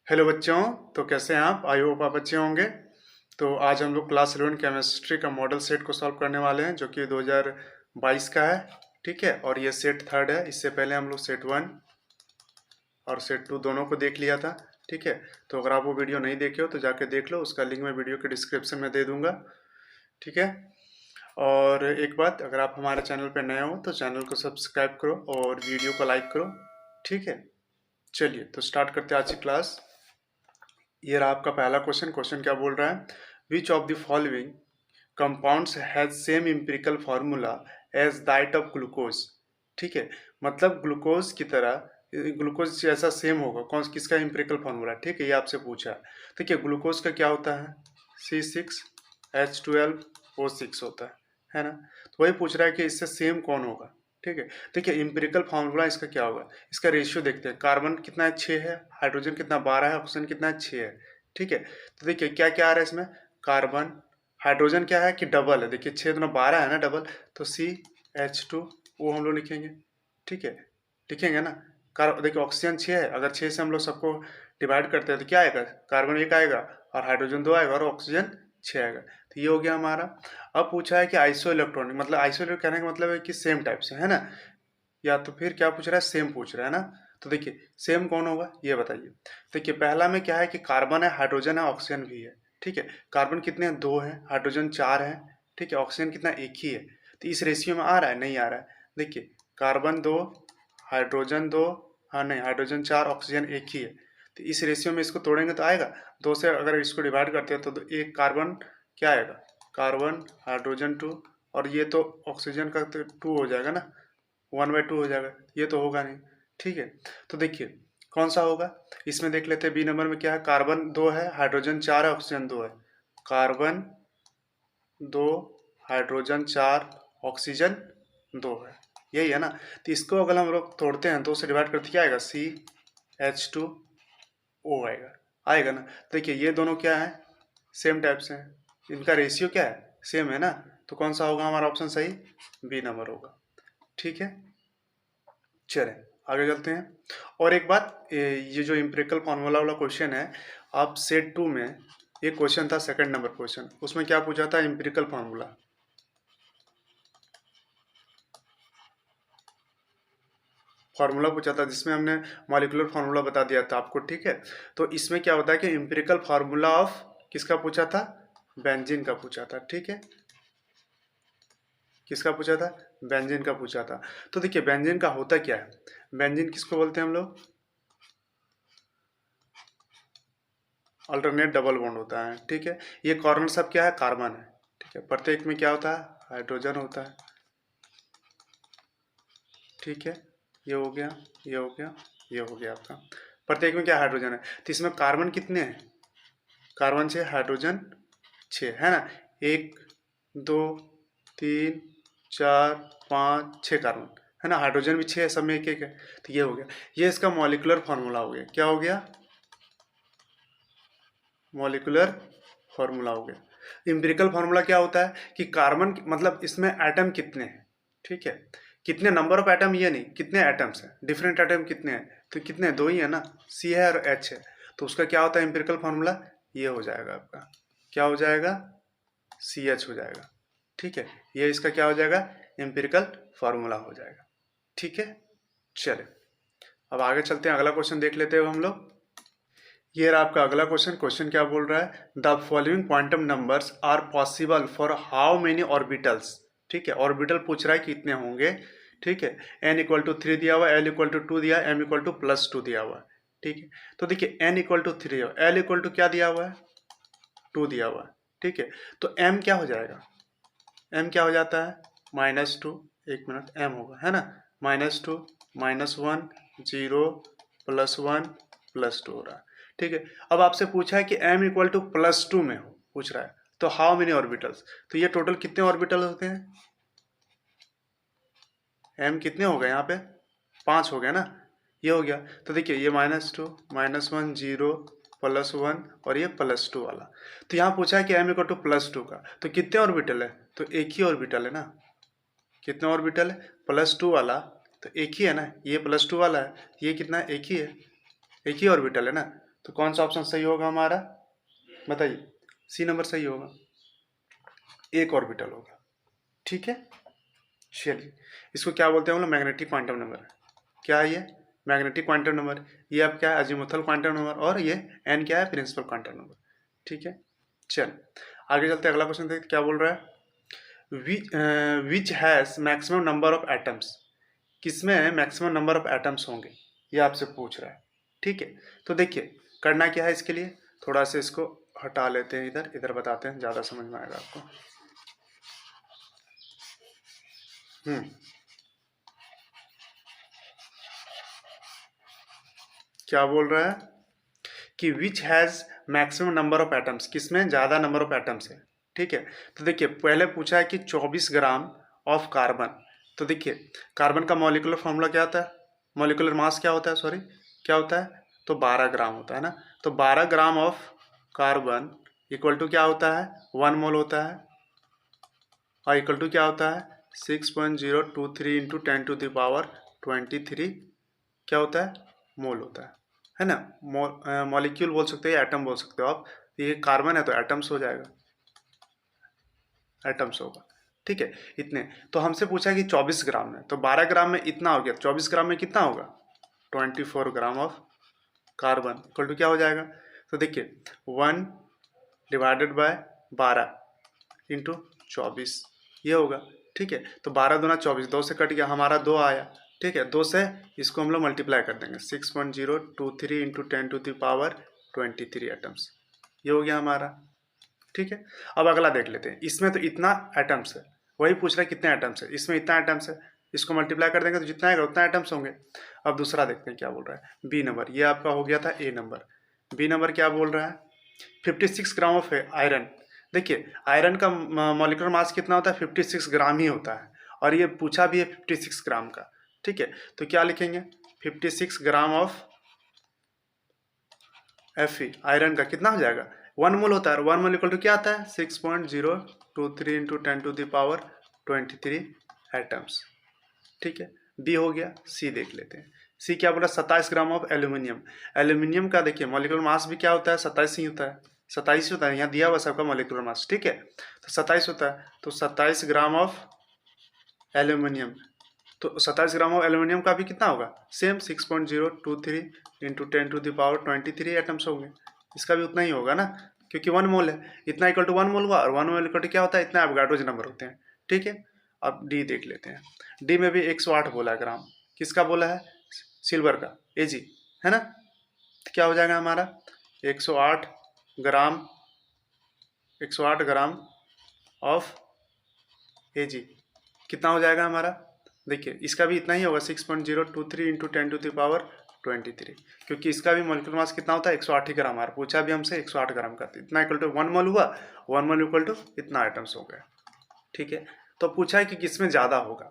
Hello बच्चों। तो कैसे हैं आप? आई होप आप अच्छे होंगे। तो आज हम लोग क्लास 11 केमिस्ट्री का मॉडल सेट को सॉल्व करने वाले हैं, जो कि 2022 का है। ठीक है, और ये सेट थर्ड है। इससे पहले हम लोग सेट 1 और सेट 2 दोनों को देख लिया था। ठीक है, तो अगर आप वो वीडियो नहीं देखे हो तो जाके देख लो, उसका लिंक मैं वीडियो के डिस्क्रिप्शन में दे दूंगा। ठीक है, और एक बात, अगर आप हमारे चैनल पर नए हो तो चैनल को सब्सक्राइब करो और वीडियो को लाइक करो। ठीक है, चलिए तो स्टार्ट करते हैं आज की क्लास। ये रहा आपका पहला क्वेश्चन। क्वेश्चन क्या बोल रहा है? Which of the following compounds has same empirical formula as that of glucose. ठीक है, मतलब ग्लूकोज की तरह ग्लूकोज जैसा सेम होगा कौन किसका इम्पिरिकल फार्मूला। ठीक है, ये आपसे पूछा है। ठीक है, ग्लूकोज का क्या होता है? C6H12O6 होता है ना। तो वही पूछ रहा है कि इससे सेम कौन होगा। ठीक है, देखिए इम्पिरिकल फार्मूला इसका क्या होगा। इसका रेशियो देखते हैं। कार्बन कितना है? 6 है। हाइड्रोजन कितना? 12 है। ऑक्सीजन कितना है? 6 है। ठीक है, तो देखिए क्या क्या आ रहा है इसमें। कार्बन, हाइड्रोजन क्या है कि डबल है। देखिए 6 दूना 12 है ना, डबल। तो CH2 वो हम लोग लिखेंगे। ठीक है, लिखेंगे ना। देखिए ऑक्सीजन 6 है, अगर 6 से हम लोग सबको डिवाइड करते हैं तो क्या आएगा? कार्बन 1 आएगा और हाइड्रोजन 2 आएगा और ऑक्सीजन 6 आएगा। तो ये हो गया हमारा। अब पूछा है कि आइसो इलेक्ट्रॉनिक, मतलब आइसो कहने का मतलब है कि सेम टाइप से है ना, या तो फिर क्या पूछ रहा है? सेम पूछ रहा है ना। तो देखिए सेम कौन होगा ये बताइए। देखिए पहला में क्या है कि कार्बन है, हाइड्रोजन है, ऑक्सीजन भी है। ठीक है, कार्बन कितने हैं? 2 है। हाइड्रोजन 4 है। ठीक है, ऑक्सीजन कितना? 1 ही है। तो इस रेशियो में आ रहा है? नहीं आ रहा है। देखिए कार्बन 2, हाइड्रोजन 2, हाँ नहीं, हाइड्रोजन 4, ऑक्सीजन 1 ही है। तो इस रेशियो में इसको तोड़ेंगे तो आएगा 2 से। अगर इसको डिवाइड करते हैं तो एक कार्बन क्या आएगा? कार्बन, हाइड्रोजन 2, और ये तो ऑक्सीजन का तो 2 हो जाएगा ना, 1/2 हो जाएगा। ये तो होगा नहीं। ठीक है, तो देखिए कौन सा होगा। इसमें देख लेते हैं बी नंबर में क्या है। कार्बन 2 है, हाइड्रोजन 4 है, ऑक्सीजन 2 है। कार्बन 2, हाइड्रोजन 4, ऑक्सीजन 2 है। यही है ना। तो इसको अगर हम लोग तोड़ते हैं 2 से डिवाइड करते क्या आएगा? CH2O आएगा। आएगा ना। देखिए ये दोनों क्या है? सेम टाइप से हैं। इनका रेशियो क्या है? सेम है ना। तो कौन सा होगा हमारा ऑप्शन सही? बी नंबर होगा। ठीक है, चलें आगे चलते हैं। और एक बात, ये जो इम्पिरिकल फार्मूला वाला क्वेश्चन है, आप सेट 2 में एक क्वेश्चन था, सेकंड नंबर क्वेश्चन, उसमें क्या पूछा था? Empirical formula. फार्मूला पूछा था जिसमें हमने मॉलिक्यूलर फार्मूला बता दिया था आपको। ठीक है, तो इसमें क्या होता है कि इम्पिरिकल फार्मूला ऑफ किसका पूछा था? बेंजीन का पूछा था। ठीक है, किसका पूछा था? बेंजीन का पूछा था। तो देखिए बेंजीन का होता क्या है? बेंजीन किसको बोलते हैं हम लोग? अल्टरनेट डबल बॉन्ड होता है। ठीक है, ये कॉर्नर सब क्या है? कार्बन है। ठीक है, प्रत्येक में क्या होता है? हाइड्रोजन होता है। ठीक है, ये हो गया, ये हो गया, ये हो गया आपका। प्रत्येक में क्या? हाइड्रोजन है। तो इसमें कार्बन कितने हैं? कार्बन 6, हाइड्रोजन 6 है ना। 1 2 3 4 5 6 कार्बन है ना। हाइड्रोजन भी 6 है, सब में एक एक है। तो ये हो गया, ये इसका मॉलिक्यूलर फार्मूला हो गया। क्या हो गया? मॉलिक्यूलर फार्मूला हो गया। इम्पिरिकल फार्मूला क्या होता है कि कार्बन मतलब इसमें एटम कितने हैं। ठीक है, कितने नंबर ऑफ एटम, ये नहीं कितने एटम्स हैं, डिफरेंट एटम कितने हैं। तो कितने? 2 ही है ना, सी है और एच है। तो उसका क्या होता है इम्पिरिकल फार्मूला? ये हो जाएगा आपका। क्या हो जाएगा? CH हो जाएगा। ठीक है, ये इसका क्या हो जाएगा? इम्पिरिकल फार्मूला हो जाएगा। ठीक है, चले अब आगे चलते हैं, अगला क्वेश्चन देख लेते हैं हम लोग। ये रहा आपका अगला क्वेश्चन। क्वेश्चन क्या बोल रहा है? The following quantum numbers are possible for how many orbitals. ठीक है, ऑर्बिटल पूछ रहा है कितने होंगे। ठीक है, n = 3 दिया हुआ, l = 2 दिया, m = +2 दिया हुआ। ठीक है, तो देखिए n = 3, l क्या दिया हुआ है? 2 दिया हुआ है। ठीक है, तो m क्या हो जाएगा? m क्या हो जाता है? -2, 1 मिनट, m होगा है ना। -2 -1 0 +1 +2 हो रहा है। ठीक है, अब आपसे पूछा है कि m = +2 में हो, पूछ रहा है तो हाउ मेनी ऑर्बिटल्स। तो ये टोटल कितने ऑर्बिटल होते हैं? m कितने हो गए यहाँ पे? 5 हो गया ना। ये हो गया। तो देखिए ये -2 -1 0 +1 और ये +2 वाला। तो यहाँ पूछा है कि m = +2 का, तो कितने ऑर्बिटल है? तो एक ही ऑर्बिटल है ना। कितने ऑर्बिटल है? +2 वाला तो एक ही है ना, ये +2 वाला है, ये कितना है? एक ही है, एक ही ऑर्बिटल है ना। तो कौन सा ऑप्शन सही होगा हमारा, बताइए। सी नंबर सही होगा, एक ऑर्बिटल होगा। ठीक है, चलिए इसको क्या बोलते हैं हम लोग, मैग्नेटिक क्वांटम नंबर। क्या है ये, मैग्नेटिक क्वांटम नंबर। ये अब क्या है, अजीमुथल क्वांटम नंबर, और ये एन क्या है, प्रिंसिपल क्वांटम नंबर। ठीक है, चल आगे चलते हैं, अगला क्वेश्चन देखते क्या बोल रहा है। Which has maximum number of atoms, किसमें मैक्सिमम नंबर ऑफ एटम्स होंगे, ये आपसे पूछ रहा है। ठीक है, तो देखिए करना क्या है इसके लिए, थोड़ा सा इसको हटा लेते हैं, इधर इधर बताते हैं, ज़्यादा समझ में आएगा आपको। क्या बोल रहा है कि which has maximum number of atoms, किसमें ज़्यादा नंबर ऑफ एटम्स है। ठीक है, तो देखिए पहले पूछा है कि 24 ग्राम ऑफ कार्बन। तो देखिए कार्बन का मॉलिक्यूलर फॉर्मूला क्या होता है, मॉलिक्यूलर मास क्या होता है, सॉरी क्या होता है, तो 12 ग्राम होता है ना। तो 12 gram of carbon equal to क्या होता है, 1 मोल होता है, और इक्वल टू क्या होता है, 6.023 इंटू 10⁻23 क्या होता है, मोल होता है ना। मॉलिक्यूल बोल सकते हो, एटम बोल सकते हो आप। ये कार्बन है तो एटम्स हो जाएगा, एटम्स होगा। ठीक है, इतने तो हमसे पूछा कि 24 ग्राम में, तो 12 ग्राम में इतना हो गया, 24 ग्राम में कितना होगा, 24 gram of carbon equal to क्या हो जाएगा। तो देखिए 1 डिवाइडेड बाय 12 इंटू 24 ये होगा। ठीक है, तो 12 दूना 24, 2 से कट गया, हमारा 2 आया। ठीक है, 2 से इसको हम लोग मल्टीप्लाई कर देंगे, 6.023 इंटू 10⁻23 एटम्स, ये हो गया हमारा। ठीक है, अब अगला देख लेते हैं, इसमें तो इतना एटम्स है, वही पूछ रहा है कितने एटम्स है, इसमें इतना एटम्स है, इसको मल्टीप्लाई कर देंगे तो जितना आएगा उतना एटम्स होंगे। अब दूसरा देखते हैं क्या बोल रहा है, बी नंबर, ये आपका हो गया था ए नंबर। बी नंबर क्या बोल रहा है, 56 ग्राम ऑफ आयरन। देखिए आयरन का मॉलिक्यूलर मास कितना होता है, 56 ग्राम ही होता है, और ये पूछा भी है 56 ग्राम का। ठीक है, तो क्या लिखेंगे, 56 ग्राम ऑफ Fe आयरन का कितना हो जाएगा, 1 मोल होता है, और 1 मोल इक्वल टू क्या आता है, 6.023 इंटू 10⁻23 एटम्स। ठीक है, बी हो गया। सी देख लेते हैं, सी क्या बोला, 27 ग्राम ऑफ एल्यूमिनियम। एल्यूमिनियम का देखिए मॉलिक्यूलर मास भी क्या होता है, 27 ही होता है, 27 होता है, यहाँ दिया हुआ सबका मॉलिक्यूलर मास। ठीक है, तो 27 होता है, तो 27 ग्राम ऑफ एल्यूमिनियम, तो 27 ग्राम ऑफ एल्यूमिनियम का भी कितना होगा, सेम 6.023 इंटू 10⁻23 एटम्स होंगे, इसका भी उतना ही होगा ना, क्योंकि 1 मोल है, इतना इक्वल टू 1 मोल हुआ, और 1 मोल इक्वल टू क्या होता है, इतना एवोगाड्रोज नंबर होते हैं। ठीक है, अब डी देख लेते हैं, डी में भी 108 बोला है ग्राम, किसका बोला है, सिल्वर का, एजी है ना। तो क्या हो जाएगा हमारा, 108 ग्राम, 108 ग्राम ऑफ एजी कितना हो जाएगा हमारा, देखिए इसका भी इतना ही होगा, 6.023 इंटू 10⁻23, क्योंकि इसका भी मॉलिक्यूलर मास कितना होता है, 108 ही ग्राम। हमारा पूछा भी हमसे 108 ग्राम का, इतना इक्वल टू 1 मोल हुआ, 1 मोल इक्वल टू इतना आइटम्स हो गए। ठीक है, तो पूछा है कि किसमें ज़्यादा होगा,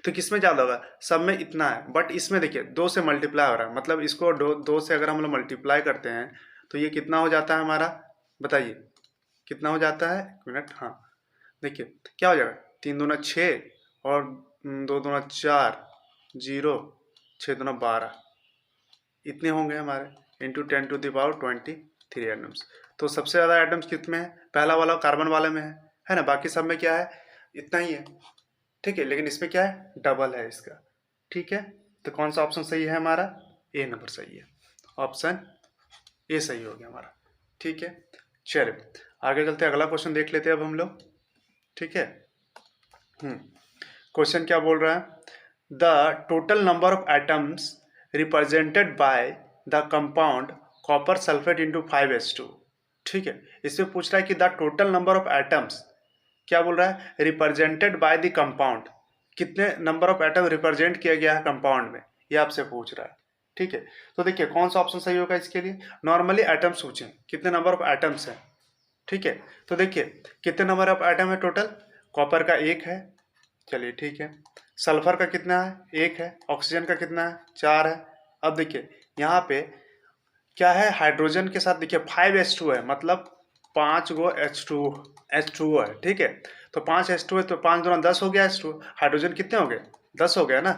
तो किसमें ज़्यादा होगा, सब में इतना है, बट इसमें देखिए 2 से मल्टीप्लाई हो रहा है, मतलब इसको 2 से अगर हम लोग मल्टीप्लाई करते हैं तो ये कितना हो जाता है हमारा, बताइए कितना हो जाता है, 1 मिनट, हाँ देखिए क्या हो जाएगा, 3 दूना 6 और 2 दूना 4, 0, 6 दूना 12, इतने होंगे हमारे, इंटू 10⁻23 एटम्स। तो सबसे ज़्यादा एटम्स कितने हैं, पहला वाला कार्बन वाले में है ना, बाकी सब में क्या है, इतना ही है। ठीक है, लेकिन इसमें क्या है, डबल है इसका। ठीक है, तो कौन सा ऑप्शन सही है हमारा, ए नंबर सही है, ऑप्शन ए सही हो गया हमारा। ठीक है, चलिए आगे चलते अगला क्वेश्चन देख लेते हैं अब हम लोग। ठीक है, क्वेश्चन क्या बोल रहा है, the total number of atoms represented by the compound copper sulphate into 5s2। ठीक है, इसमें पूछ रहा है कि the total number of atoms क्या बोल रहा है, रिप्रेजेंटेड बाय द कंपाउंड, कितने नंबर ऑफ एटम रिप्रेजेंट किया गया है कंपाउंड में, ये आपसे पूछ रहा है। ठीक है, तो देखिए कौन सा ऑप्शन सही होगा इसके लिए, नॉर्मली एटम्स पूछें, कितने नंबर ऑफ एटम्स हैं। ठीक है, तो देखिए कितने नंबर ऑफ एटम है टोटल, कॉपर का 1 है, चलिए ठीक है, सल्फर का कितना है, 1 है, ऑक्सीजन का कितना है, 4 है। अब देखिए यहाँ पे क्या है, हाइड्रोजन के साथ देखिए 5s2 है, मतलब 5 गो H2O है। ठीक है, तो 5 H2 है, तो 5 दूना 10 हो गया H2, हाइड्रोजन कितने हो गए, 10 हो गया ना,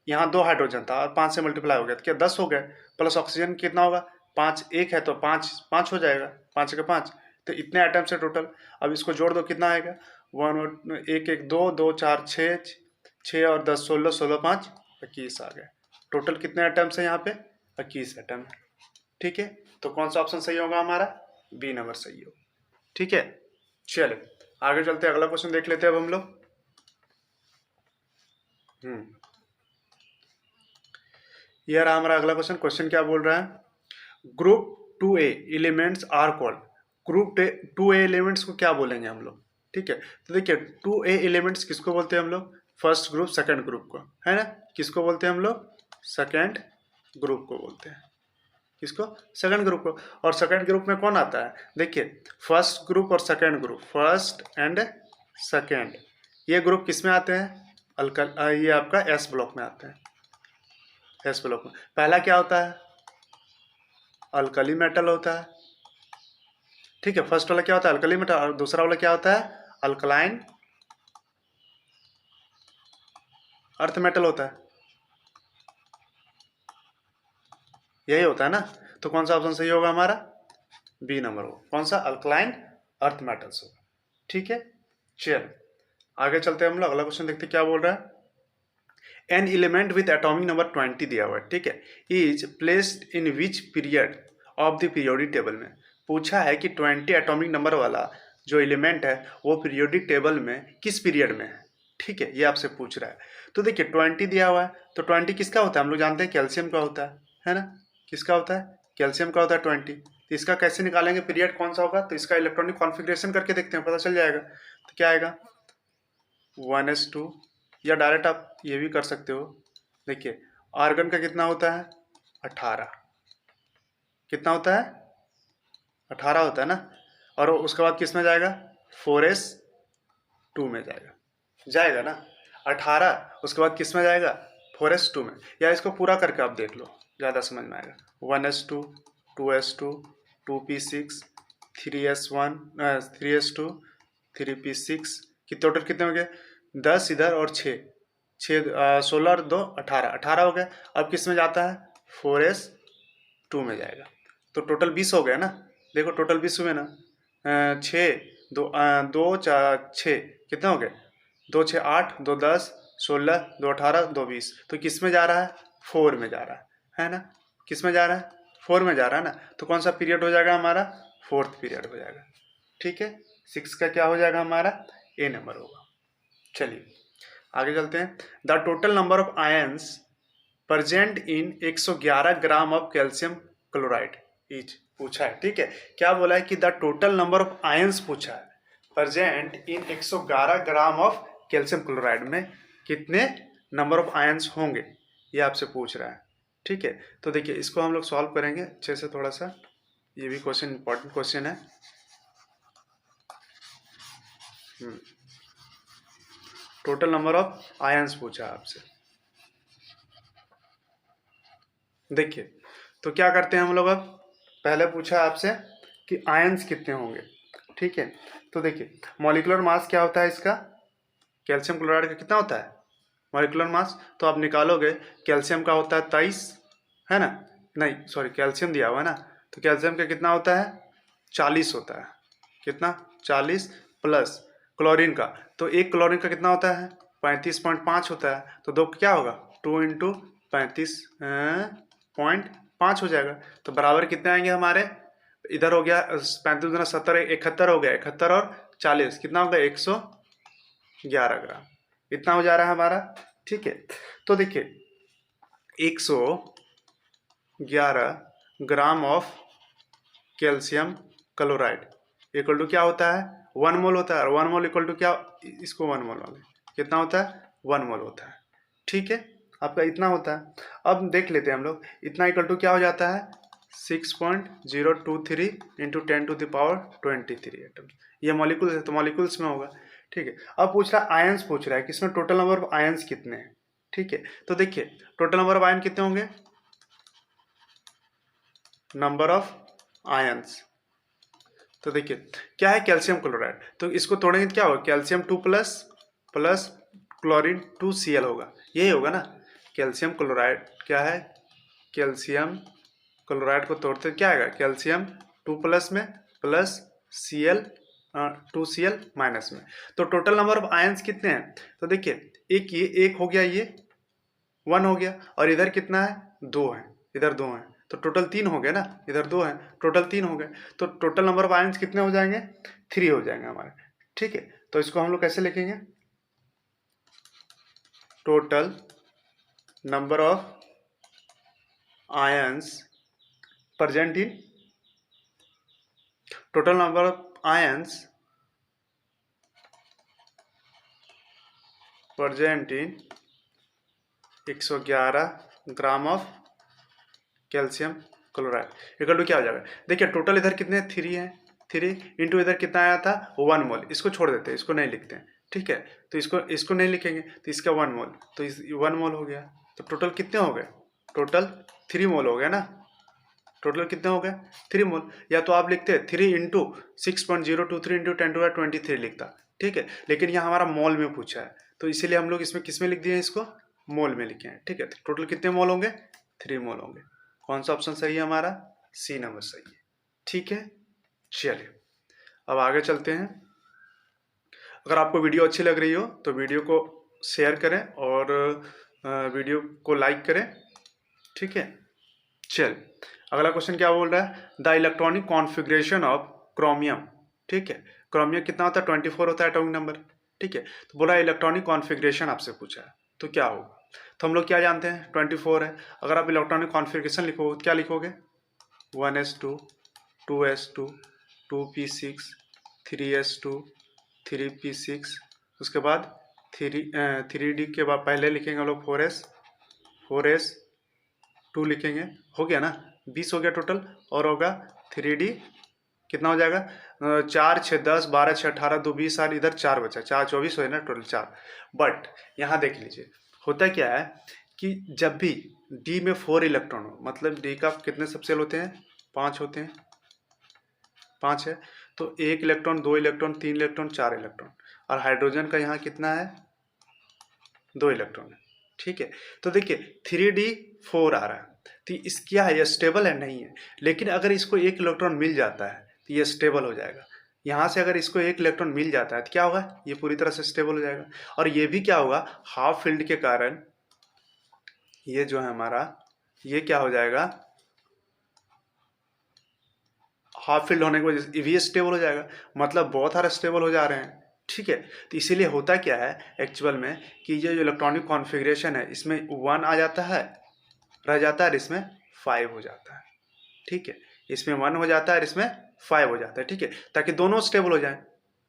यहाँ 2 हाइड्रोजन था और 5 से मल्टीप्लाई हो गया तो क्या 10 हो गए, प्लस ऑक्सीजन कितना होगा 5 एक है तो 5 5 हो जाएगा, 5 के 5, तो इतने आइटम्स है टोटल। अब इसको जोड़ दो, कितना आएगा, 1 1 2 2 4 6 6 और 10 16 16 5 21 आ गया। टोटल कितने आइटम्स है यहाँ पे, 21 आइटम है। ठीक है, तो कौन सा ऑप्शन सही होगा हमारा, बी नंबर सही होगा। ठीक है, चलिए आगे चलते हैं, अगला क्वेश्चन देख लेते हैं अब हम लोग। ये रहा हमारा अगला क्वेश्चन। क्वेश्चन क्या बोल रहा है, group 2A elements are called. Group 2A elements को क्या बोलेंगे हम लोग, ठीक है। तो देखिए 2A एलिमेंट्स किसको बोलते हैं हम लोग, फर्स्ट ग्रुप सेकंड ग्रुप को, है ना। किसको बोलते हैं हम लोग, सेकंड ग्रुप को बोलते हैं। किसको, सेकंड ग्रुप को। और सेकंड ग्रुप में कौन आता है, देखिए फर्स्ट ग्रुप और second group, first and second, ये ग्रुप किस में आते हैं, ये आपका एस ब्लॉक में आते हैं। एस ब्लॉक में पहला क्या होता है, अल्कली मेटल होता है। ठीक है, फर्स्ट वाला क्या होता है, अल्कली मेटल, और दूसरा वाला क्या होता है, अल्कलाइन अर्थ मेटल होता है। यही होता है ना। तो कौन सा ऑप्शन सही होगा हमारा, बी नंबर होगा। कौन सा, अल्कलाइन अर्थ मेटल्स होगा। ठीक है, चल आगे चलते हैं हम लोग, अगला क्वेश्चन देखते हैं क्या बोल रहा है। An element with atomic number 20 दिया हुआ है, ठीक है, is placed in which period of the periodic table में। पूछा है कि 20 एटॉमिक नंबर वाला जो एलिमेंट है वो पीरियोडिक टेबल में किस पीरियड में है। ठीक है, ये आपसे पूछ रहा है। तो देखिए 20 दिया हुआ है, तो 20 किसका होता है, हम लोग जानते हैं कैल्शियम का होता है ना। किसका होता है, कैल्शियम का होता है 20। तो इसका कैसे निकालेंगे पीरियड कौन सा होगा, तो इसका इलेक्ट्रॉनिक कॉन्फ़िगरेशन करके देखते हैं, पता चल जाएगा। तो क्या आएगा 1s2, या डायरेक्ट आप ये भी कर सकते हो। देखिए आर्गन का कितना होता है, 18, कितना होता है, 18 होता है ना। और उसके बाद किस में जाएगा, 4s2 में जाएगा, जाएगा ना 18, उसके बाद किस में जाएगा, 4s2 में। या इसको पूरा करके आप देख लो, ज़्यादा समझ में आएगा। 1s2 2s2 2p6 3s1 3s2 3p6 कि टोटल कितने हो गए, 10 इधर और 6 16 और 2 18 18 हो गए। अब किस में जाता है, 4s2 में जाएगा, तो टोटल 20 हो गया ना। देखो टोटल 20 हुए ना, 6 2 4 6 कितने हो गए, 2 6 8 2 10 16 2 18 2 20। तो किस में जा रहा है, 4 में जा रहा है ना। किस में जा रहा है, 4 में जा रहा है ना। तो कौन सा पीरियड हो जाएगा हमारा, 4th पीरियड हो जाएगा। ठीक है, 6 का क्या हो जाएगा हमारा, ए नंबर होगा। चलिए आगे चलते हैं। The total number of ions present in 111 gram of calcium chloride etch, पूछा है। ठीक है, क्या बोला है कि the total number of ions पूछा है, present in 111 gram of calcium chloride में कितने नंबर ऑफ आयंस होंगे, ये आपसे पूछ रहा है। ठीक है, तो देखिए इसको हम लोग सॉल्व करेंगे अच्छे से थोड़ा सा, ये भी क्वेश्चन इंपॉर्टेंट क्वेश्चन है। टोटल नंबर ऑफ आयंस पूछा है आपसे। देखिए तो क्या करते हैं हम लोग, अब पहले पूछा आपसे कि आयंस कितने होंगे। ठीक है, तो देखिए मॉलिक्यूलर मास क्या होता है इसका, कैल्शियम क्लोराइड का कितना होता है मॉलिक्यूलर मास, तो आप निकालोगे, कैल्शियम का होता है 23, है ना, नहीं सॉरी कैल्शियम दिया हुआ है ना, तो कैल्शियम का कितना होता है 40 होता है, कितना 40, प्लस क्लोरीन का, तो एक क्लोरीन का कितना होता है 35.5 होता है, तो दो क्या होगा 2 इंटू 35.5 हो जाएगा। तो बराबर कितने आएंगे हमारे, इधर हो गया 35 गुना 70 71 हो गया, 71 और 40 कितना होगा 111 ग्राम, इतना हो जा रहा है हमारा। ठीक है, तो देखिए 111 gram of calcium chloride equal to क्या होता है 1 मोल होता है, और 1 मोल इक्वल टू क्या, इसको 1 मोल वाले कितना होता है 1 मोल होता है। ठीक है, आपका इतना होता है। अब देख लेते हैं हम लोग, इतना इक्वल टू क्या हो जाता है 6.023 इंटू 10⁻23 एटम्स, ये मॉलिक्यूल्स है तो मॉलिक्यूल्स में होगा। ठीक है, अब पूछ रहा है आयंस, पूछ रहा है कि इसमें टोटल नंबर ऑफ आयंस कितने हैं। ठीक है, तो देखिए टोटल नंबर ऑफ आयन कितने होंगे, नंबर ऑफ आयंस, तो देखिए क्या है कैल्शियम क्लोराइड, तो इसको तोड़ेंगे तो क्या होगा calcium 2 plus plus chlorine 2Cl होगा, यही होगा ना। कैल्शियम क्लोराइड क्या है, कैल्शियम क्लोराइड को तोड़ते क्या आएगा, कैल्शियम 2 प्लस में प्लस Cl 2Cl माइनस में। तो टोटल नंबर ऑफ आयंस कितने हैं, तो देखिए एक हो गया, ये 1 हो गया, और इधर कितना है 2 है, इधर 2 है, तो टोटल 3 हो गए ना, इधर 2 है, टोटल 3 हो गए। तो टोटल नंबर ऑफ आयंस कितने हो जाएंगे, 3 हो जाएंगे हमारे। ठीक है, तो इसको हम लोग कैसे लिखेंगे, total number of ions present in, total number of ions present in 111 gram of calcium chloride equal to क्या हो जाएगा, देखिए टोटल इधर कितने 3 हैं, 3 इंटू इधर कितना आया था 1 मोल, इसको छोड़ देते हैं, इसको नहीं लिखते हैं। ठीक है, तो इसको नहीं लिखेंगे, तो इसका 1 मोल, तो 1 मोल हो गया, तो टोटल कितने हो गए, टोटल 3 मोल हो गया ना, टोटल कितने हो गए 3 मोल। या तो आप लिखते 3 इंटू 6.023 इंटू 10⁻23 लिखता। ठीक है, लेकिन यहाँ हमारा मोल में पूछा है, तो इसीलिए हम लोग इसमें किस में लिख दिए, इसको मोल में लिखे हैं। ठीक है, तो टोटल कितने मोल होंगे, 3 मोल होंगे। कौन सा ऑप्शन सही है हमारा, सी नंबर सही है। ठीक है, चलिए अब आगे चलते हैं। अगर आपको वीडियो अच्छी लग रही हो तो वीडियो को शेयर करें और वीडियो को लाइक करें। ठीक है, चल अगला क्वेश्चन क्या बोल रहा है, the electronic configuration of chromium. ठीक है, क्रोमियम कितना होता है 24 होता है एटॉमिक नंबर। ठीक है, तो बोला इलेक्ट्रॉनिक कॉन्फ़िगरेशन आपसे पूछा है, तो क्या होगा, तो हम लोग क्या जानते हैं 24 है। अगर आप इलेक्ट्रॉनिक कॉन्फ़िगरेशन लिखोगे क्या लिखोगे, 1s2 2s2 2p6 3s2 3p6, उसके बाद 3d के बाद पहले लिखेंगे हम लोग 4s 2 लिखेंगे, हो गया ना 20 हो गया टोटल, और होगा 3d कितना हो जाएगा 4 6 10 12 6 18 2 20 और इधर 4 बचा, 4 24 हो ना टोटल 4। बट यहाँ देख लीजिए होता क्या है कि जब भी d में 4 इलेक्ट्रॉन हो, मतलब d का कितने सबसेल होते हैं 5 होते हैं, 5 है, तो 1 इलेक्ट्रॉन 2 इलेक्ट्रॉन 3 इलेक्ट्रॉन 4 इलेक्ट्रॉन, और हाइड्रोजन का यहाँ कितना है 2 इलेक्ट्रॉन है। ठीक है, तो देखिए 3d4 आ रहा है, तो इस क्या है, ये स्टेबल है नहीं है, लेकिन अगर इसको 1 इलेक्ट्रॉन मिल जाता है तो ये स्टेबल हो जाएगा। यहाँ से अगर इसको 1 इलेक्ट्रॉन मिल जाता है तो क्या होगा, ये पूरी तरह से स्टेबल हो जाएगा। और ये भी क्या होगा, हाफ फील्ड के कारण ये जो है हमारा, ये क्या हो जाएगा, हाफ फील्ड होने की वजह से ये स्टेबल हो जाएगा, मतलब बहुत सारे स्टेबल हो जा रहे हैं। ठीक है, तो इसीलिए होता क्या है एक्चुअल में कि ये जो इलेक्ट्रॉनिक कॉन्फ़िगरेशन है इसमें 1 आ जाता है, रह जाता है, और इसमें 5 हो जाता है। ठीक है, इसमें 1 हो जाता है और इसमें 5 हो जाता है। ठीक है, ताकि दोनों स्टेबल हो जाए।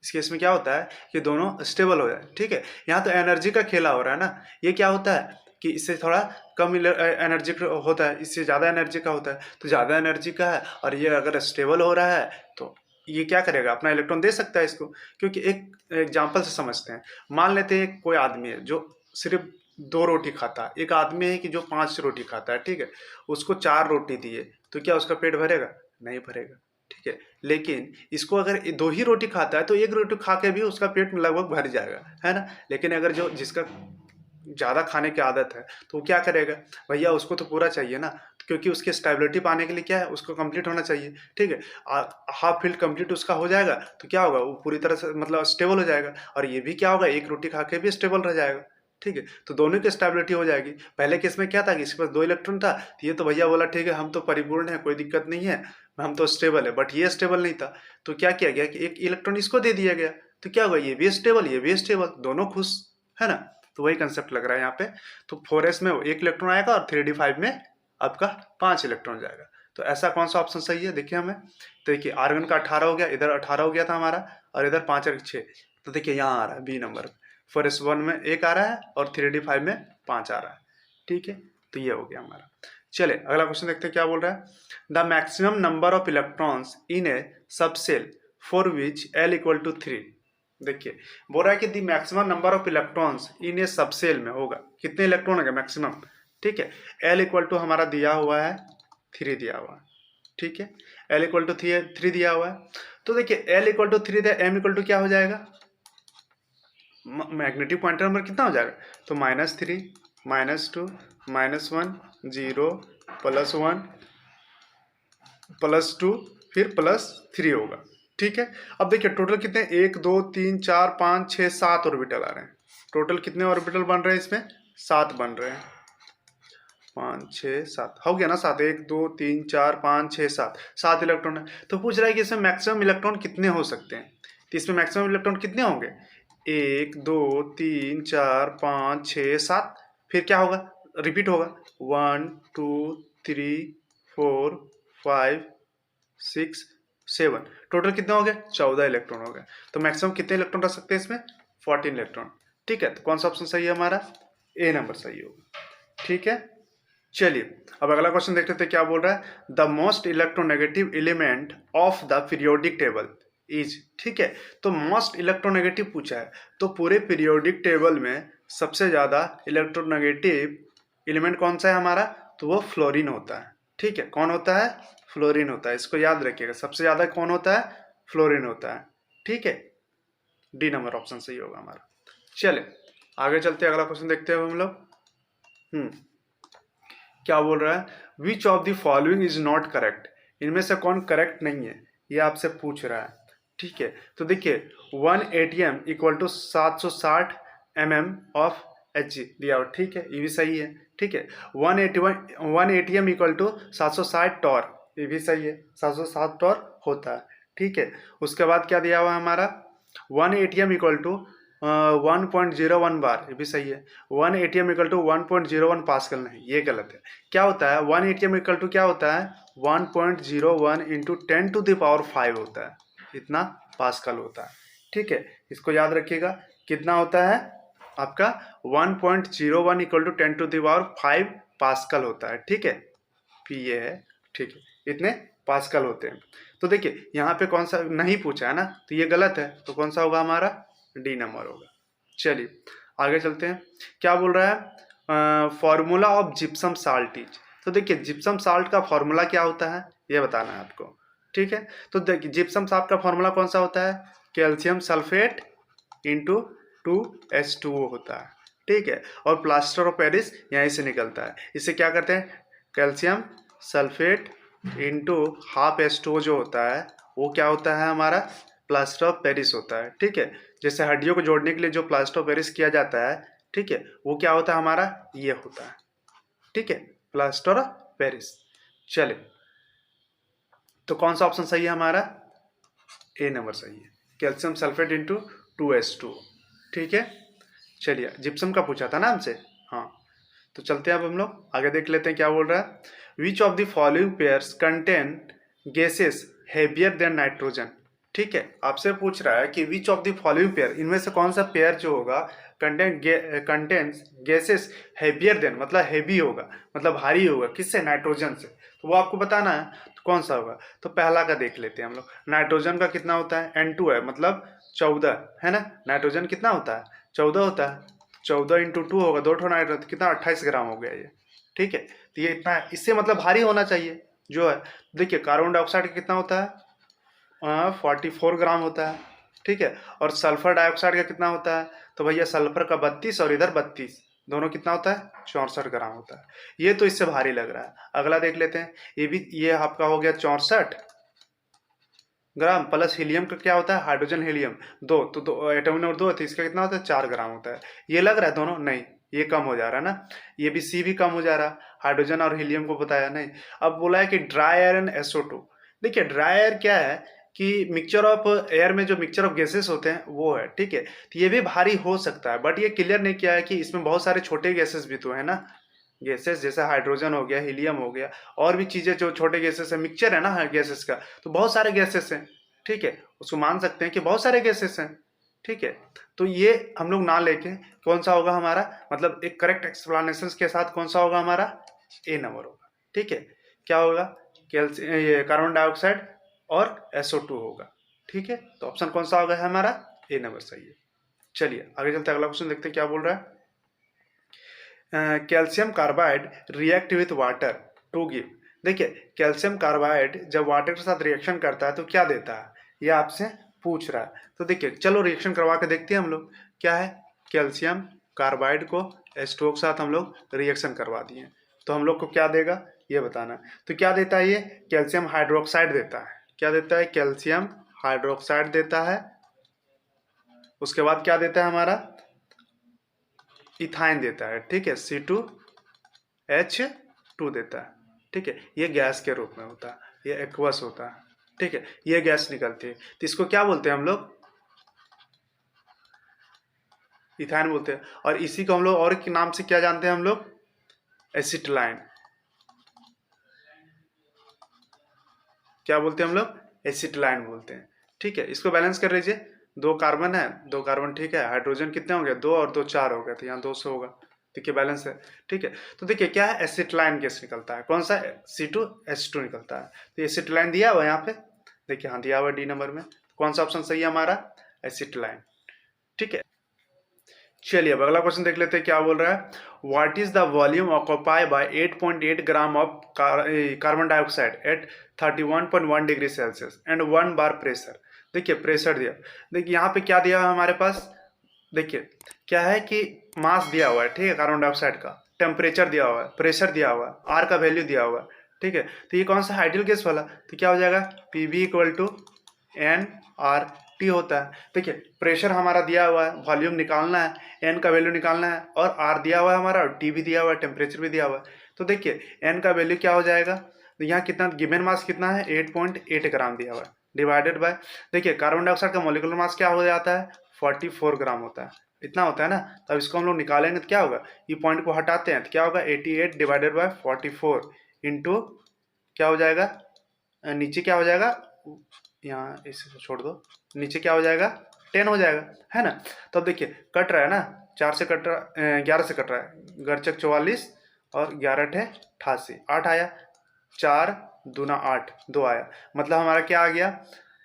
इस केस में क्या होता है कि दोनों स्टेबल हो जाए। ठीक है, यहाँ तो एनर्जी का खेला हो रहा है ना, ये क्या होता है कि इससे थोड़ा कम एनर्जी होता है, इससे ज़्यादा एनर्जी का होता है, तो ज़्यादा एनर्जी का है और ये अगर स्टेबल हो रहा है तो ये क्या करेगा, अपना इलेक्ट्रॉन दे सकता है इसको। क्योंकि एक एग्जाम्पल से समझते हैं, मान लेते हैं कोई आदमी है जो सिर्फ 2 रोटी खाता है, एक आदमी है कि जो 5 रोटी खाता है। ठीक है, उसको 4 रोटी दिए तो क्या उसका पेट भरेगा, नहीं भरेगा। ठीक है, लेकिन इसको अगर 2 ही रोटी खाता है तो 1 रोटी खा के भी उसका पेट लगभग भर जाएगा, है ना। लेकिन अगर जो जिसका ज़्यादा खाने की आदत है तो वो क्या करेगा, भैया उसको तो पूरा चाहिए ना, क्योंकि उसकी स्टेबिलिटी पाने के लिए क्या है, उसको कंप्लीट होना चाहिए। ठीक है, हाफ फील्ड कंप्लीट उसका हो जाएगा तो क्या होगा, वो पूरी तरह से मतलब स्टेबल हो जाएगा, और ये भी क्या होगा, 1 रोटी खा के भी स्टेबल रह जाएगा। ठीक है, तो दोनों की स्टेबिलिटी हो जाएगी। पहले केस में क्या था कि इसके पास 2 इलेक्ट्रॉन था, तो ये तो भैया बोला ठीक है हम तो परिपूर्ण है, कोई दिक्कत नहीं है, हम तो स्टेबल है, बट ये स्टेबल नहीं था, तो क्या किया गया कि 1 इलेक्ट्रॉन इसको दे दिया गया, तो क्या हुआ, ये भी स्टेबल ये भी स्टेबल, दोनों खुश, है ना। तो वही कंसेप्ट लग रहा है यहाँ पे। तो 4s में 1 इलेक्ट्रॉन आएगा और 3d5 में आपका 5 इलेक्ट्रॉन जाएगा। तो ऐसा कौन सा ऑप्शन सही है, देखिए हमें, तो देखिए आर्गन का 18 हो गया, इधर 18 हो गया था हमारा, और इधर 5 और 6, तो देखिए यहाँ आ रहा है बी नंबर, 4s1 में 1 आ रहा है और 3d5 में 5 आ रहा है। ठीक है, तो ये हो गया हमारा। चले अगला क्वेश्चन देखते हैं क्या बोल रहा है, the maximum number of electrons in A subshell for which L = 3। देखिए बोल रहा है कि the maximum number of electrons in A subshell में होगा, कितने इलेक्ट्रॉन होगा मैक्सिमम। ठीक है, L = हमारा दिया हुआ है 3 दिया हुआ है। ठीक है, L = 3 दिया हुआ है, तो देखिए L = 3 दिया, M = क्या हो जाएगा, मैग्नेटिक पॉइंटर नंबर कितना हो जाएगा, तो -3 -2 -1 0 +1 +2 फिर +3 होगा। ठीक है, अब देखिए टोटल कितने, 1 2 3 4 5 6 7 ऑर्बिटल आ रहे हैं। टोटल कितने ऑर्बिटल बन रहे हैं इसमें, 7 बन रहे हैं। 5 6 7 हो गया ना, 7 1 2 3 4 5 6 7 7 इलेक्ट्रॉन है। तो पूछ रहा है कि इसमें मैक्सिमम इलेक्ट्रॉन कितने हो सकते हैं। तो इसमें मैक्सिमम इलेक्ट्रॉन कितने होंगे, 1 2 3 4 5 6 7, फिर क्या होगा, रिपीट होगा 1 2 3 4 5 6 7, टोटल कितने हो गए, 14 इलेक्ट्रॉन हो गए। तो मैक्सिमम कितने इलेक्ट्रॉन रख सकते हैं इसमें, 14 इलेक्ट्रॉन। ठीक है, तो कौन सा ऑप्शन सही है हमारा, ए नंबर सही होगा। ठीक है, चलिए अब अगला क्वेश्चन देखते थे क्या बोल रहा है, the most electronegative element of the periodic table is. ठीक है, तो मोस्ट इलेक्ट्रोनेगेटिव पूछा है, तो पूरे पीरियोडिक टेबल में सबसे ज्यादा इलेक्ट्रोनेगेटिव एलिमेंट कौन सा है हमारा, तो वो फ्लोरीन होता है। ठीक है, कौन होता है, फ्लोरीन होता है, इसको याद रखिएगा, सबसे ज्यादा कौन होता है, फ्लोरीन होता है। ठीक है, डी नंबर ऑप्शन सही होगा हमारा। चले आगे चलते हैं, अगला क्वेश्चन देखते हैं हम लोग। क्या बोल रहा है, which of the following is not correct, इनमें से कौन करेक्ट नहीं है, ये आपसे पूछ रहा है। ठीक है, तो देखिए 1 ATM equal to 760 mm of Hg दिया हुआ। ठीक है, ये भी सही है। ठीक है, 1 ATM इक्वल टू 760 टॉर, ये भी सही है, 760 टॉर होता है। ठीक है, उसके बाद क्या दिया हुआ है हमारा, 1 ATM इक्वल टू 1.01 बार, ये भी सही है। 1 ATM इक्वल टू 1.01 पास्कल, नहीं ये गलत है। क्या होता है 1 ATM इक्वल टू क्या होता है, 1.01 इंटू 10⁵ होता है, इतना पास्कल होता है। ठीक है, इसको याद रखिएगा, कितना होता है आपका 1.01 इक्वल टू 10⁵ पास्कल होता है। ठीक है, ये है। ठीक है, इतने पास्कल होते हैं। तो देखिए यहाँ पे कौन सा नहीं पूछा है ना, तो ये गलत है, तो कौन सा होगा हमारा, डी नंबर होगा। चलिए आगे चलते हैं, क्या बोल रहा है, formula of gypsum salt is. तो देखिए जिप्सम साल्ट का फॉर्मूला क्या होता है, ये बताना है आपको। ठीक है, तो देखिए जिप्सम साल्ट का फॉर्मूला कौन सा होता है, कैल्शियम सल्फेट इंटू 2H2O होता है। ठीक है, और प्लास्टर ऑफ पेरिस यहीं से निकलता है। इसे क्या करते हैं, कैल्शियम सल्फेट इंटू ½ H2O जो होता है वो क्या होता है हमारा, प्लास्टर ऑफ पेरिस होता है। ठीक है, जैसे हड्डियों को जोड़ने के लिए जो प्लास्टर ऑफ पेरिस किया जाता है, ठीक है, वो क्या होता है हमारा, ये होता है। ठीक है, प्लास्टर ऑफ पेरिस। चले तो कौन सा ऑप्शन सही है हमारा, ए नंबर सही है, कैल्शियम सल्फेट इंटू 2H2। ठीक है, चलिए जिप्सम का पूछा था ना हमसे, हाँ तो चलते हैं अब हम लोग आगे देख लेते हैं क्या बोल रहा है, which of the following pairs contain gases heavier than nitrogen. ठीक है, आपसे पूछ रहा है कि which of the following pair, इनमें से कौन सा पेयर जो होगा कंटेन्स गैसेस हेवियर देन, मतलब हेवी होगा, मतलब भारी होगा, किससे, नाइट्रोजन से। तो वो आपको बताना है, तो कौन सा होगा। तो पहला का देख लेते हैं हम लोग, नाइट्रोजन का कितना होता है, N2 है, मतलब 14 है ना, नाइट्रोजन कितना होता है, 14 होता है, 14 इंटू 2 होगा, 2 नाइट्रोजन, कितना 28 ग्राम हो गया ये। ठीक है, तो ये इतना है, इससे मतलब भारी होना चाहिए जो है। देखिए कार्बन डाइऑक्साइड का कितना होता है, 44 ग्राम होता है। ठीक है, और सल्फर डाइऑक्साइड का कितना होता है, तो भैया सल्फर का 32 और इधर 32, दोनों कितना होता है, 64 ग्राम होता है। ये तो इससे भारी लग रहा है। अगला देख लेते हैं, ये भी, ये आपका हो गया 64 ग्राम, प्लस हीलियम का क्या होता है, हाइड्रोजन हीलियम 2, तो 2 एटम नंबर 2 है, तो इसका कितना होता है, 4 ग्राम होता है। ये लग रहा है दोनों, नहीं ये कम हो जा रहा है ना, ये भी सी भी कम हो जा रहा, हाइड्रोजन और हीलियम को बताया नहीं। अब बोला है कि ड्राई एयर एंड SO2। देखिए ड्राई एयर क्या है कि मिक्सचर ऑफ एयर में जो मिक्सचर ऑफ गैसेस होते हैं वो है। ठीक है, तो ये भी भारी हो सकता है, बट ये क्लियर नहीं किया है कि इसमें बहुत सारे छोटे गैसेस भी तो है ना, गैसेस जैसे हाइड्रोजन हो गया, हीलियम हो गया, और भी चीजें जो छोटे गैसेस है, मिक्सचर है ना गैसेस का, तो बहुत सारे गैसेस हैं। ठीक है, उसको मान सकते हैं कि बहुत सारे गैसेस हैं। ठीक है, तो ये हम लोग ना लेके कौन सा होगा हमारा, मतलब एक करेक्ट एक्सप्लेनेशन के साथ कौन सा होगा हमारा, ए नंबर होगा। ठीक है, क्या होगा, कैल्शियम, ये कार्बन डाइऑक्साइड और SO2 होगा। ठीक है, तो ऑप्शन कौन सा होगा है हमारा, ए नंबर सही है। चलिए आगे चलते हैं, अगला क्वेश्चन देखते हैं क्या बोल रहा है, calcium carbide react with water to give. देखिए कैल्शियम कार्बाइड जब वाटर के साथ रिएक्शन करता है तो क्या देता है, ये आपसे पूछ रहा है। तो देखिए चलो रिएक्शन करवा के देखते हैं हम लोग, क्या है, कैल्शियम कार्बाइड को H2O के साथ हम लोग रिएक्शन करवा दिए, तो हम लोग को क्या देगा, ये बताना है। तो क्या देता है ये? कैल्शियम हाइड्रोक्साइड देता है। क्या देता है? कैल्शियम हाइड्रोक्साइड देता है। उसके बाद क्या देता है हमारा? इथाइन देता है, ठीक है, C2H2 देता है, ठीक है। ये गैस के रूप में होता है, ये एक्वस होता है, ठीक है। ये गैस निकलती है, तो इसको क्या बोलते हैं हम लोग? इथाइन बोलते हैं। और इसी को हम लोग और के नाम से क्या जानते हैं हम लोग? एसिटिलाइन। क्या बोलते हैं हम लोग? एसिटिलाइन बोलते हैं, ठीक है। इसको बैलेंस कर लीजिए, 2 कार्बन है, 2 कार्बन, ठीक है। हाइड्रोजन कितने होंगे? 2 और 2 4 हो गए, तो यहाँ 200 होगा, देखिए बैलेंस है, ठीक है। तो देखिए क्या है? एसिटिलाइन गैस निकलता है। कौन सा? C2H2 निकलता है। तो एसिटिलाइन दिया हुआ है यहाँ पे, देखिए, हाँ दिया हुआ डी नंबर में। कौन सा ऑप्शन सही है हमारा? एसिटिलाइन, ठीक है। चलिए अब अगला क्वेश्चन देख लेते हैं क्या बोल रहा है। What is the volume occupy by 8.8 gram of carbon dioxide at 31.1 degree Celsius and 1 bar pressure. देखिए प्रेशर दिया, देखिए यहाँ पे क्या दिया है हमारे पास, देखिए क्या है कि मास दिया हुआ है, ठीक है, कार्बन डाइऑक्साइड का, टेम्परेचर दिया हुआ है, प्रेशर दिया हुआ है, आर का वैल्यू दिया हुआ है, ठीक है। तो ये कौन सा आइडियल गैस वाला, तो क्या हो जाएगा? PV इक्वल टू NRT होता है। देखिए प्रेशर हमारा दिया हुआ है, वॉल्यूम निकालना है, एन का वैल्यू निकालना है, और आर दिया हुआ है हमारा, और टी भी दिया हुआ है, टेम्परेचर भी दिया हुआ है। तो देखिए एन का वैल्यू क्या हो जाएगा, तो यहाँ कितना गिवन मास कितना है? 8.8 ग्राम दिया हुआ है, डिवाइडेड बाय, देखिए कार्बन डाइऑक्साइड का मोलिकुलर मास क्या हो जाता है? 44 ग्राम होता है, इतना होता है ना। तो अब इसको हम लोग निकालेंगे तो क्या होगा? ये पॉइंट को हटाते हैं तो क्या होगा? 88 डिवाइडेड बाय 44 इंटू क्या हो जाएगा? नीचे क्या हो जाएगा? यहाँ इसे छोड़ दो, नीचे क्या हो जाएगा? 10 हो जाएगा, है ना। तो अब देखिए कट रहा है ना, 4 से कट रहा, 11 से कट रहा है, गरचक 44 और 11 अठे 88, 8 आया, 4 दूना 8, 2 आया, मतलब हमारा क्या आ गया?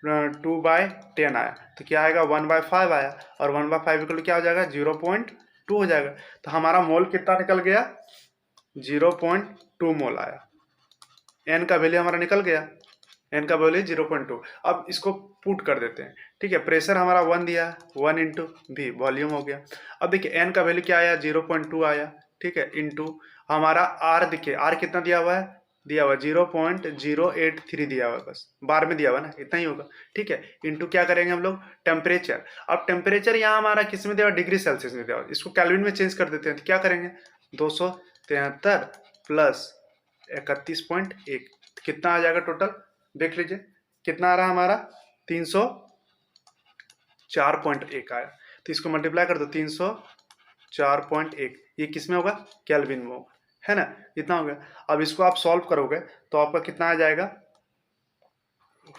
2/10 आया। तो क्या आएगा? 1/5 आया, और 1/5 इक्वल क्या हो जाएगा? 0.2 हो जाएगा। तो हमारा मोल कितना निकल गया? 0.2 मोल आया। एन का वैल्यू हमारा निकल गया, एन का वैल्यू 0.2। अब इसको पुट कर देते हैं, ठीक है। प्रेशर हमारा 1 दिया, 1 इंटू भी वॉल्यूम हो गया। अब देखिए एन का वैल्यू क्या आया? 0.2 आया, ठीक है, इंटू हमारा आर, देखिए आर कितना दिया हुआ है? दिया हुआ 0.083 दिया हुआ है, बस बार में दिया हुआ ना, इतना ही होगा, ठीक है। इंटू क्या करेंगे हम लोग? टेम्परेचर। अब टेम्परेचर यहाँ हमारा किस में दिया हुआ? डिग्री सेल्सियस में दिया हुआ, इसको कैल्विन में चेंज कर देते हैं, तो क्या करेंगे? 273 प्लस 31.1 कितना आ जाएगा टोटल? देख लीजिए कितना आ रहा है हमारा? 304.1 आया। तो इसको मल्टीप्लाई कर दो, 304.1, ये किस में होगा? केल्विन में होगा, है ना, इतना हो गया। अब इसको आप सॉल्व करोगे तो आपका कितना आ जाएगा?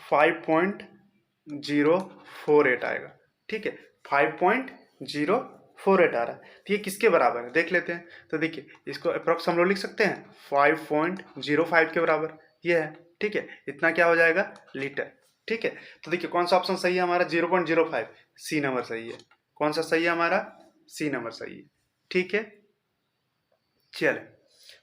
5.048 आएगा, ठीक है, 5.048 आ रहा है। तो ये किसके बराबर है देख लेते हैं। तो देखिए इसको अप्रोक्स हम लोग लिख सकते हैं 5.05 के बराबर, ये है, ठीक है। इतना क्या हो जाएगा? लीटर, ठीक है। तो देखिए कौन सा ऑप्शन सही है हमारा? 0.05, सी नंबर सही है। कौन सा सही है हमारा? सी नंबर सही है, ठीक है। चले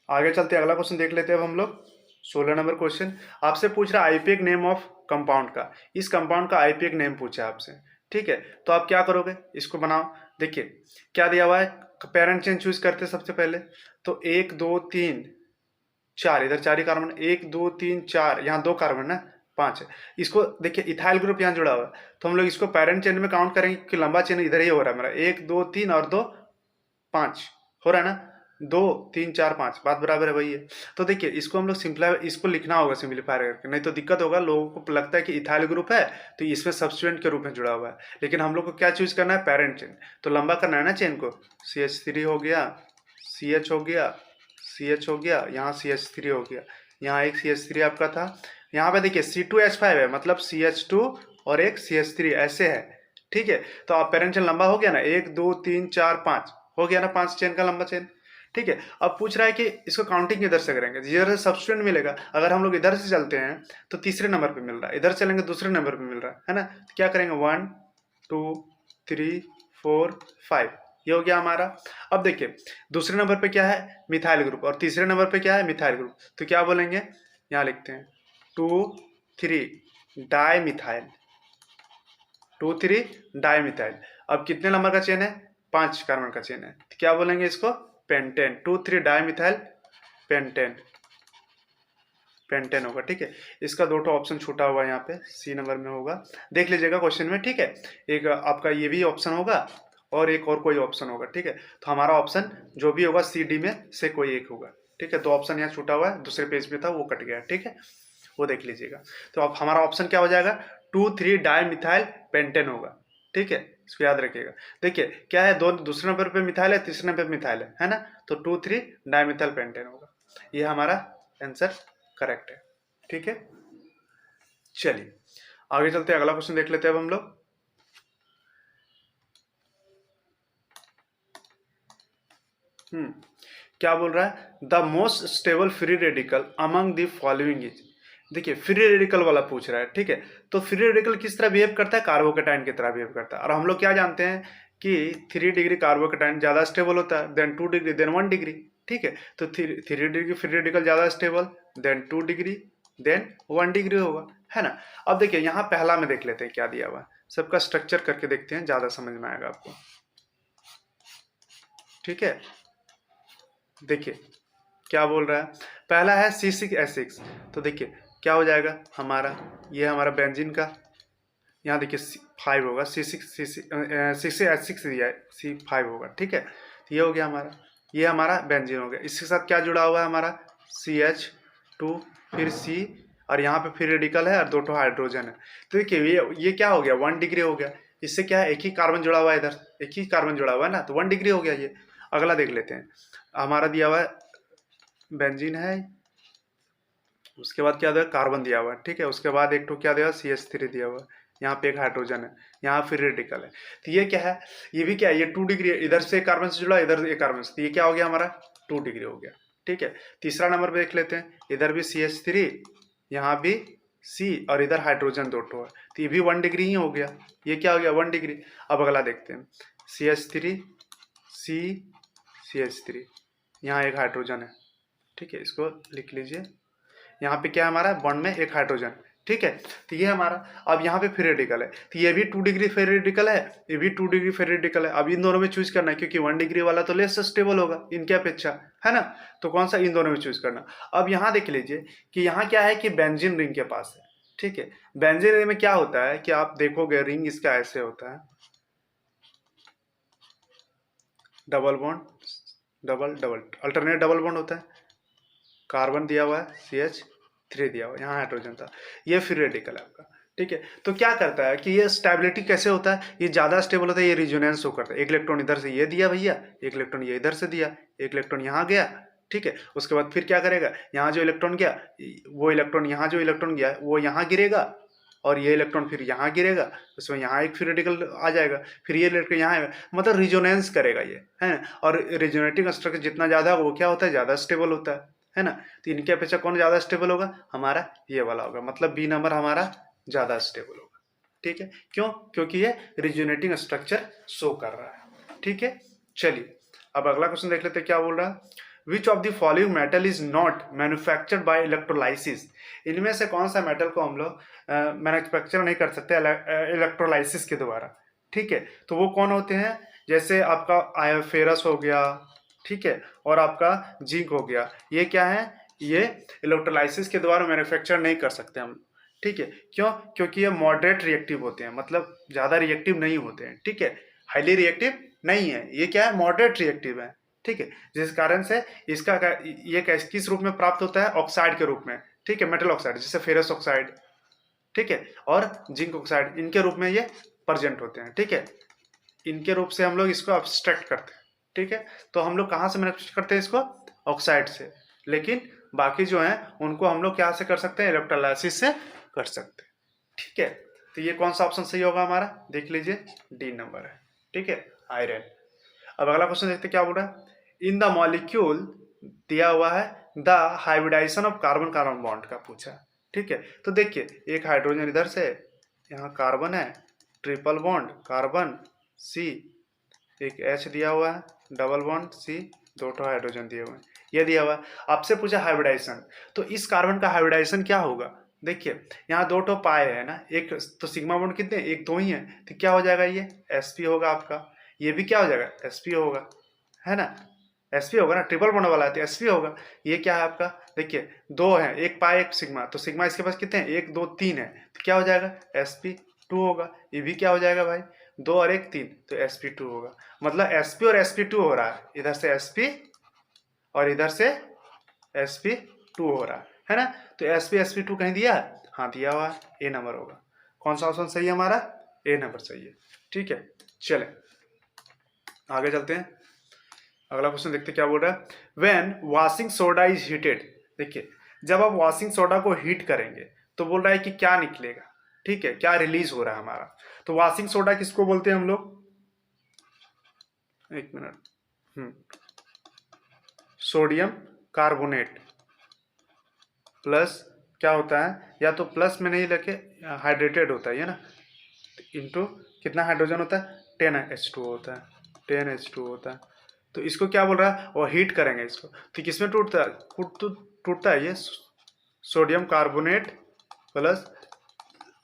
आगे चलते अगला क्वेश्चन देख लेते हैं अब हम लोग। 16 नंबर क्वेश्चन आपसे पूछ रहा है आईपीएक नेम ऑफ कंपाउंड का। इस कंपाउंड का आईपीएक नेम पूछा है आपसे, ठीक है। तो आप क्या करोगे? इसको बनाओ, देखिए क्या दिया हुआ है, पेरेंट चेन चूज करते सबसे पहले। तो 1 2 3 4, इधर 4 ही कार्बन, 1 2 3 4, यहाँ 2 कार्बन है, 5 है। इसको देखिए इथाइल ग्रुप यहाँ जुड़ा हुआ है, तो हम लोग इसको पेरेंट चेन में काउंट करेंगे कि लंबा चेन इधर ही हो रहा है मेरा, 1 2 3 और 2 5 हो रहा है ना, 2 3 4 5, बात बराबर है, वही है। तो देखिए इसको हम लोग सिंपलाई, इसको लिखना होगा सिंप्लीफाई करके, नहीं तो दिक्कत होगा, लोगों को लगता है कि इथाइल ग्रुप है तो इसमें सब्स्टिट्यूएंट के रूप में जुड़ा हुआ है, लेकिन हम लोग को क्या चूज करना है? Parent chain. तो लंबा करना है ना चेन को, CH3 हो गया, CH हो गया, CH हो गया, यहाँ CH3 हो गया, यहाँ एक CH3 आपका था, यहाँ पे देखिए C2H5 है, मतलब CH2 और एक CH3 ऐसे है, ठीक है। तो आप पेरेंट चेन लंबा हो गया ना, 1 2 3 4 5 हो गया ना, 5 चेन का लंबा चेन, ठीक है। अब पूछ रहा है कि इसको काउंटिंग इधर से करेंगे, इधर से सब्स्टिट्यूएंट मिलेगा। अगर हम लोग इधर से चलते हैं तो तीसरे नंबर पे मिल रहा है, इधर चलेंगे दूसरे नंबर पे मिल रहा है ना। तो क्या करेंगे? 1 2 3 4 5, ये हो गया हमारा। अब देखिए दूसरे नंबर पे क्या है? मिथाइल ग्रुप, और तीसरे नंबर पे क्या है? Methyl group. तो क्या बोलेंगे? यहाँ लिखते हैं 2 3 डाई मिथाइल, 2 3 डाई मिथाइल। अब कितने नंबर का चेन है? 5 कार्बन का चेन है, तो क्या बोलेंगे इसको? Pentane, 2 3 di methyl pentane, pentane होगा। ठीक है, इसका 2 ऑप्शन छूटा हुआ है यहाँ पे, सी नंबर में होगा, देख लीजिएगा क्वेश्चन में। ठीक है, एक आपका ये भी ऑप्शन होगा और एक और कोई ऑप्शन होगा। ठीक है, तो हमारा ऑप्शन जो भी होगा सी डी में से कोई एक होगा। ठीक है, 2 ऑप्शन यहाँ छूटा हुआ है, दूसरे पेज में था वो कट गया। ठीक है, वो देख लीजिएगा। तो अब हमारा ऑप्शन क्या हो जाएगा, 2,3 डाई मिथाइल पेंटेन होगा। ठीक है, इसको याद रखिएगा। देखिए क्या है, दो दूसरे नंबर पे मिथाइल है, तीसरे नंबर पे मिथाइल है ना, तो 2,3 डाई मिथाइल पेंटेन होगा। ये हमारा आंसर करेक्ट है। ठीक है, चलिए आगे चलते हैं, अगला क्वेश्चन देख लेते हैं अब हम लोग। क्या बोल रहा है, the most stable free radical among the following is. देखिए फ्री रेडिकल वाला पूछ रहा है। ठीक है, तो फ्री रेडिकल किस तरह बिहेव करता है, कार्बोकेटाइन की तरह बिहेव करता है। और हम लोग क्या जानते हैं कि 3 डिग्री कार्बोकेटाइन ज्यादा स्टेबल होता है देन 2 डिग्री देन 1 डिग्री। ठीक है, तो 3 डिग्री फ्री रेडिकल ज्यादा stable than 2 degree than 1 degree होगा, है ना। अब देखिए यहाँ पहला में देख लेते हैं क्या दिया हुआ है, सबका स्ट्रक्चर करके देखते हैं, ज्यादा समझ में आएगा आपको। ठीक है, देखिए क्या बोल रहा है, पहला है C6H6। तो देखिए क्या हो जाएगा हमारा, ये हमारा बेंजीन का, यहाँ देखिए 5 होगा, C6H6 दिया है, C5 होगा। ठीक है, तो ये हो गया हमारा, ये हमारा बेंजीन हो गया। इसके साथ क्या जुड़ा हुआ है हमारा, CH2 फिर C, और यहाँ पे फिर रेडिकल है और 2 हाइड्रोजन है। तो देखिए ये क्या हो गया, 1 डिग्री हो गया। इससे क्या है, एक ही कार्बन जुड़ा हुआ है, इधर एक ही कार्बन जुड़ा हुआ है ना, तो 1 डिग्री हो गया ये। अगला देख लेते हैं, हमारा दिया हुआ है बेंजीन है, उसके बाद क्या दिया, कार्बन दिया हुआ है। ठीक है, उसके बाद एक तो क्या दिया, CH3 दिया हुआ है, यहाँ पे एक हाइड्रोजन है, यहाँ फिर रेडिकल है। तो ये क्या है, ये भी क्या है, ये 2 डिग्री, इधर से कार्बन से जुड़ा, इधर एक कार्बन से, तो ये क्या हो गया हमारा 2 डिग्री हो गया। ठीक है, तीसरा नंबर पे देख लेते हैं, इधर भी CH3, यहाँ भी C, और इधर हाइड्रोजन 2 है, तो ये भी 1 डिग्री ही हो गया। ये क्या हो गया, 1 डिग्री। अब अगला देखते हैं, CH3 C CH3, यहाँ एक हाइड्रोजन है। ठीक है, इसको लिख लीजिए, यहाँ पे क्या है हमारा, बॉन्ड में एक हाइड्रोजन। ठीक है, तो ये हमारा, अब यहाँ पे फ्री रेडिकल है, तो ये भी 2 डिग्री फ्री रेडिकल है, ये भी 2 डिग्री फ्री रेडिकल है। अब इन दोनों में चूज करना है, क्योंकि 1 डिग्री वाला तो लेस स्टेबल होगा इनके अपेक्षा, है ना, तो कौन सा, इन दोनों में चूज करना। अब यहाँ देख लीजिए कि यहाँ क्या है कि बेंजीन रिंग के पास है। ठीक है, बेंजीन रिंग में क्या होता है कि आप देखोगे रिंग इसका ऐसे होता है, double bond double double alternate double bond होता है, कार्बन दिया हुआ है, CH3 दिया हुआ है, यहाँ हाइड्रोजन था, ये फ्री रेडिकल है आपका। ठीक है, तो क्या करता है कि ये स्टेबिलिटी कैसे होता है, ये ज्यादा स्टेबल होता है, ये रिजोनेंस शो करता है। एक इलेक्ट्रॉन इधर से ये दिया भैया, एक इलेक्ट्रॉन ये इधर से दिया, एक इलेक्ट्रॉन यहाँ गया। ठीक है, उसके बाद फिर क्या करेगा, यहाँ जो इलेक्ट्रॉन गया, वो इलेक्ट्रॉन यहाँ जो इलेक्ट्रॉन गया वो यहाँ गिरेगा, और ये इलेक्ट्रॉन फिर यहाँ गिरेगा, उसमें यहाँ एक फ्री रेडिकल आ जाएगा, फिर ये इलेक्ट्रॉन यहाँ आएगा, मतलब रिजोनेंस करेगा ये, है ना। और रिजोनेटिंग स्ट्रक्चर जितना ज्यादा होगा वो क्या होता है, ज्यादा स्टेबल होता है ना। तो इनके अपेक्षा कौन ज्यादा स्टेबल होगा, हमारा ये वाला होगा, मतलब बी नंबर हमारा ज्यादा स्टेबल होगा। ठीक है, क्यों, क्योंकि ये रिजोनेटिंग स्ट्रक्चर शो कर रहा है। ठीक है, चलिए अब अगला क्वेश्चन देख लेते हैं, क्या बोल रहा है, which of the following metal is not manufactured by electrolysis. इनमें से कौन सा मेटल को हम लोग मैन्युफैक्चर नहीं कर सकते इलेक्ट्रोलाइसिस के द्वारा। ठीक है, तो वो कौन होते हैं, जैसे आपका फेरस हो गया, ठीक है, और आपका जिंक हो गया, ये क्या है, ये इलेक्ट्रोलाइसिस के द्वारा मैन्युफैक्चर नहीं कर सकते हम। ठीक है, क्यों, क्योंकि ये मॉडरेट रिएक्टिव होते हैं, मतलब ज्यादा रिएक्टिव नहीं होते हैं। ठीक है, हाईली रिएक्टिव नहीं है, ये क्या है, मॉडरेट रिएक्टिव है। ठीक है, जिस कारण से इसका ये किस रूप में प्राप्त होता है, ऑक्साइड के रूप में। ठीक है, मेटल ऑक्साइड, जैसे फेरस ऑक्साइड, ठीक है, और जिंक ऑक्साइड, इनके रूप में ये प्रेजेंट होते हैं। ठीक है, इनके रूप से हम लोग इसको अब्स्ट्रैक्ट करते हैं। ठीक है, तो हम लोग कहाँ से मैन्युफैक्चर करते हैं इसको, ऑक्साइड से, लेकिन बाकी जो है उनको हम लोग क्या से कर सकते हैं, इलेक्ट्रोलाइसिस से कर सकते हैं। ठीक है, तो ये कौन सा ऑप्शन सही होगा हमारा, देख लीजिए, डी नंबर है। ठीक है, आयरन। अब अगला क्वेश्चन देखते क्या बोल रहा है, इन द मॉलिक्यूल दिया हुआ है the hybridization of carbon carbon bond का पूछा। ठीक है, तो देखिए एक हाइड्रोजन इधर से, यहाँ कार्बन है, ट्रिपल बॉन्ड कार्बन C, एक H दिया हुआ है, डबल बॉन्ड C, 2 हाइड्रोजन दिए हुए हैं, ये दिया हुआ है। आपसे पूछा हाइब्रिडाइजेशन, तो इस कार्बन का हाइब्रिडाइजेशन क्या होगा, देखिए यहाँ 2 पाए है ना, एक तो सिग्मा बॉन्ड कितने, एक 2 ही है, तो क्या हो जाएगा, ये sp होगा आपका, ये भी क्या हो जाएगा, sp होगा, है ना। sp होगा ना, ट्रिपल बॉन्ड वाला है तो sp होगा। ये क्या है आपका, देखिए दो है, एक पाई एक सिग्मा, तो सिग्मा इसके पास कितने हैं, 1 2 3 है, तो क्या हो जाएगा sp2 होगा। ये भी क्या हो जाएगा भाई, 2 और 1 3, तो sp2 होगा। मतलब sp और sp2 हो रहा है, इधर से sp और इधर से sp2 हो रहा है ना। तो sp2 कहीं दिया है, हाँ दिया हुआ है, ए नंबर होगा। कौन सा ऑप्शन सही है हमारा, ए नंबर सही है। ठीक है, चले आगे चलते हैं, अगला क्वेश्चन देखते क्या बोल रहा है। When washing soda is heated, देखिए जब आप वॉशिंग सोडा को हीट करेंगे तो बोल रहा है कि क्या निकलेगा, ठीक है, क्या रिलीज हो रहा है हमारा। तो वॉशिंग सोडा किसको बोलते हैं हम लोग, एक मिनट, सोडियम कार्बोनेट प्लस क्या होता है, या तो प्लस में नहीं लेके हाइड्रेटेड होता है ये ना, इंटू कितना हाइड्रोजन होता है, 10H2 होता है, 10H2 होता है। तो इसको क्या बोल रहा है, वो हीट करेंगे इसको, तो किसमें टूटता है, टूटता है ये सोडियम कार्बोनेट प्लस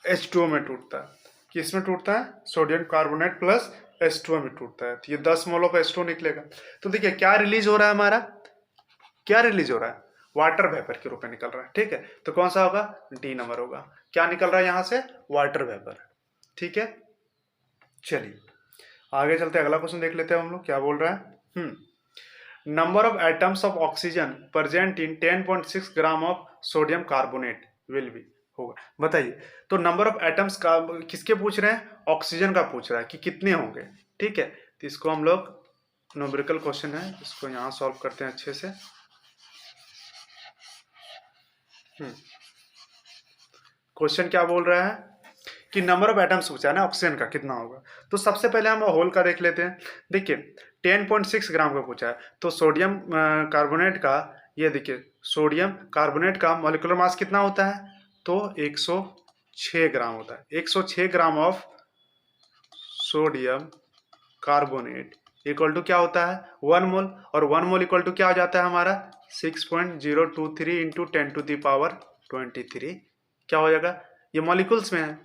H2O में टूटता है। किसमें टूटता है, सोडियम कार्बोनेट प्लस H2O में टूटता है, तो ये 10 मोल ऑफ H2O निकलेगा। तो देखिए क्या रिलीज हो रहा है हमारा, क्या रिलीज हो रहा है, वाटर वेपर के रूप में निकल रहा है। ठीक है, तो कौन सा होगा, डी नंबर होगा। क्या निकल रहा है यहां से, वाटर वेपर। ठीक है, चलिए आगे चलते अगला क्वेश्चन देख लेते हैं हम लोग क्या बोल रहा है। Number of atoms of oxygen present in 10.6 gram of sodium carbonate will be, होगा, बताइए। तो नंबर ऑफ एटम्स का किसके पूछ रहे हैं, ऑक्सीजन का पूछ रहा है कि कितने होंगे। ठीक है, तो इसको हम लोग न्यूमेरिकल क्वेश्चन है, इसको यहाँ सॉल्व करते हैं अच्छे से। क्वेश्चन क्या बोल रहा है कि नंबर ऑफ एटम्स पूछा है ना ऑक्सीजन का कितना होगा। तो सबसे पहले हम होल का देख लेते हैं। देखिए 10.6 ग्राम का पूछा है, तो सोडियम कार्बोनेट का, ये देखिए सोडियम कार्बोनेट का मॉलिक्यूलर मास कितना होता है, तो 106 ग्राम होता है। 106 gram of sodium carbonate equal to क्या होता है, 1 मोल, और 1 मोल इक्वल टू क्या हो जाता है हमारा 6.023 इंटू 10⁻23। क्या हो जाएगा, ये मॉलिक्यूल्स में है,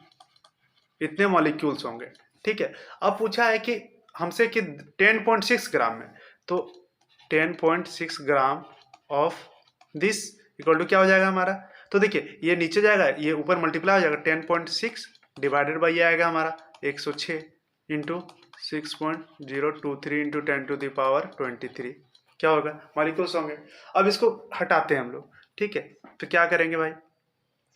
इतने मॉलिक्यूल्स होंगे। ठीक है, अब पूछा है कि हमसे कि 10.6 ग्राम में, तो 10.6 gram of this equal to क्या हो जाएगा हमारा, तो देखिए ये नीचे जाएगा, ये ऊपर मल्टीप्लाई हो जाएगा, 10.6 डिवाइडेड बाई ये आएगा हमारा 106 इंटू 6.023 इंटू 10⁻23। क्या होगा, मॉलिक्यूल्स होंगे। अब इसको हटाते हैं हम लोग। ठीक है, तो क्या करेंगे भाई,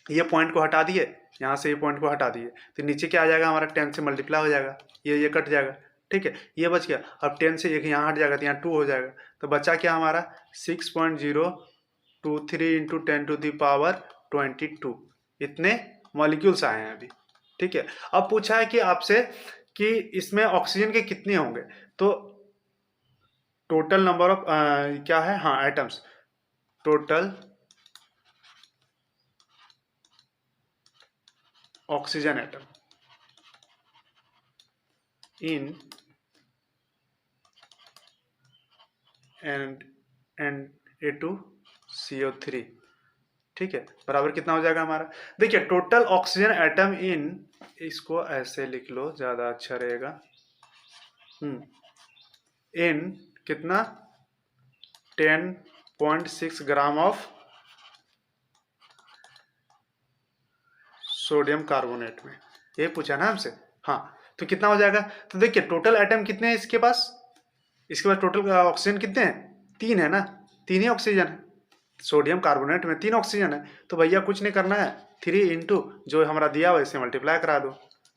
ये पॉइंट को हटा दिए, यहाँ से ये पॉइंट को हटा दिए, तो नीचे क्या आ जाएगा हमारा 10 से मल्टीप्लाई हो जाएगा, ये कट जाएगा। ठीक है, ये बच गया। अब 10 से एक यहाँ हट जाएगा तो यहाँ 2 हो जाएगा, तो बचा क्या हमारा 6.023 इंटू 10⁻22। इतने मॉलिक्यूल्स आए हैं अभी। ठीक है, अब पूछा है कि आपसे कि इसमें ऑक्सीजन के कितने होंगे, तो टोटल नंबर ऑफ क्या है, हाँ atoms, total oxygen atom in and Na2CO3, ठीक है, बराबर कितना हो जाएगा हमारा। देखिए टोटल ऑक्सीजन एटम इन, इसको ऐसे लिख लो ज्यादा अच्छा रहेगा, इन कितना 10.6 ग्राम ऑफ सोडियम कार्बोनेट में, ये पूछा ना हमसे। हाँ, तो कितना हो जाएगा, तो देखिए टोटल एटम कितने हैं इसके पास, इसके पास टोटल ऑक्सीजन कितने हैं, 3 है ना, 3 ही ऑक्सीजन है, सोडियम कार्बोनेट में 3 ऑक्सीजन है, तो भैया कुछ नहीं करना है, 3 इंटू जो हमारा दिया हुआ इसे मल्टीप्लाई करा दो,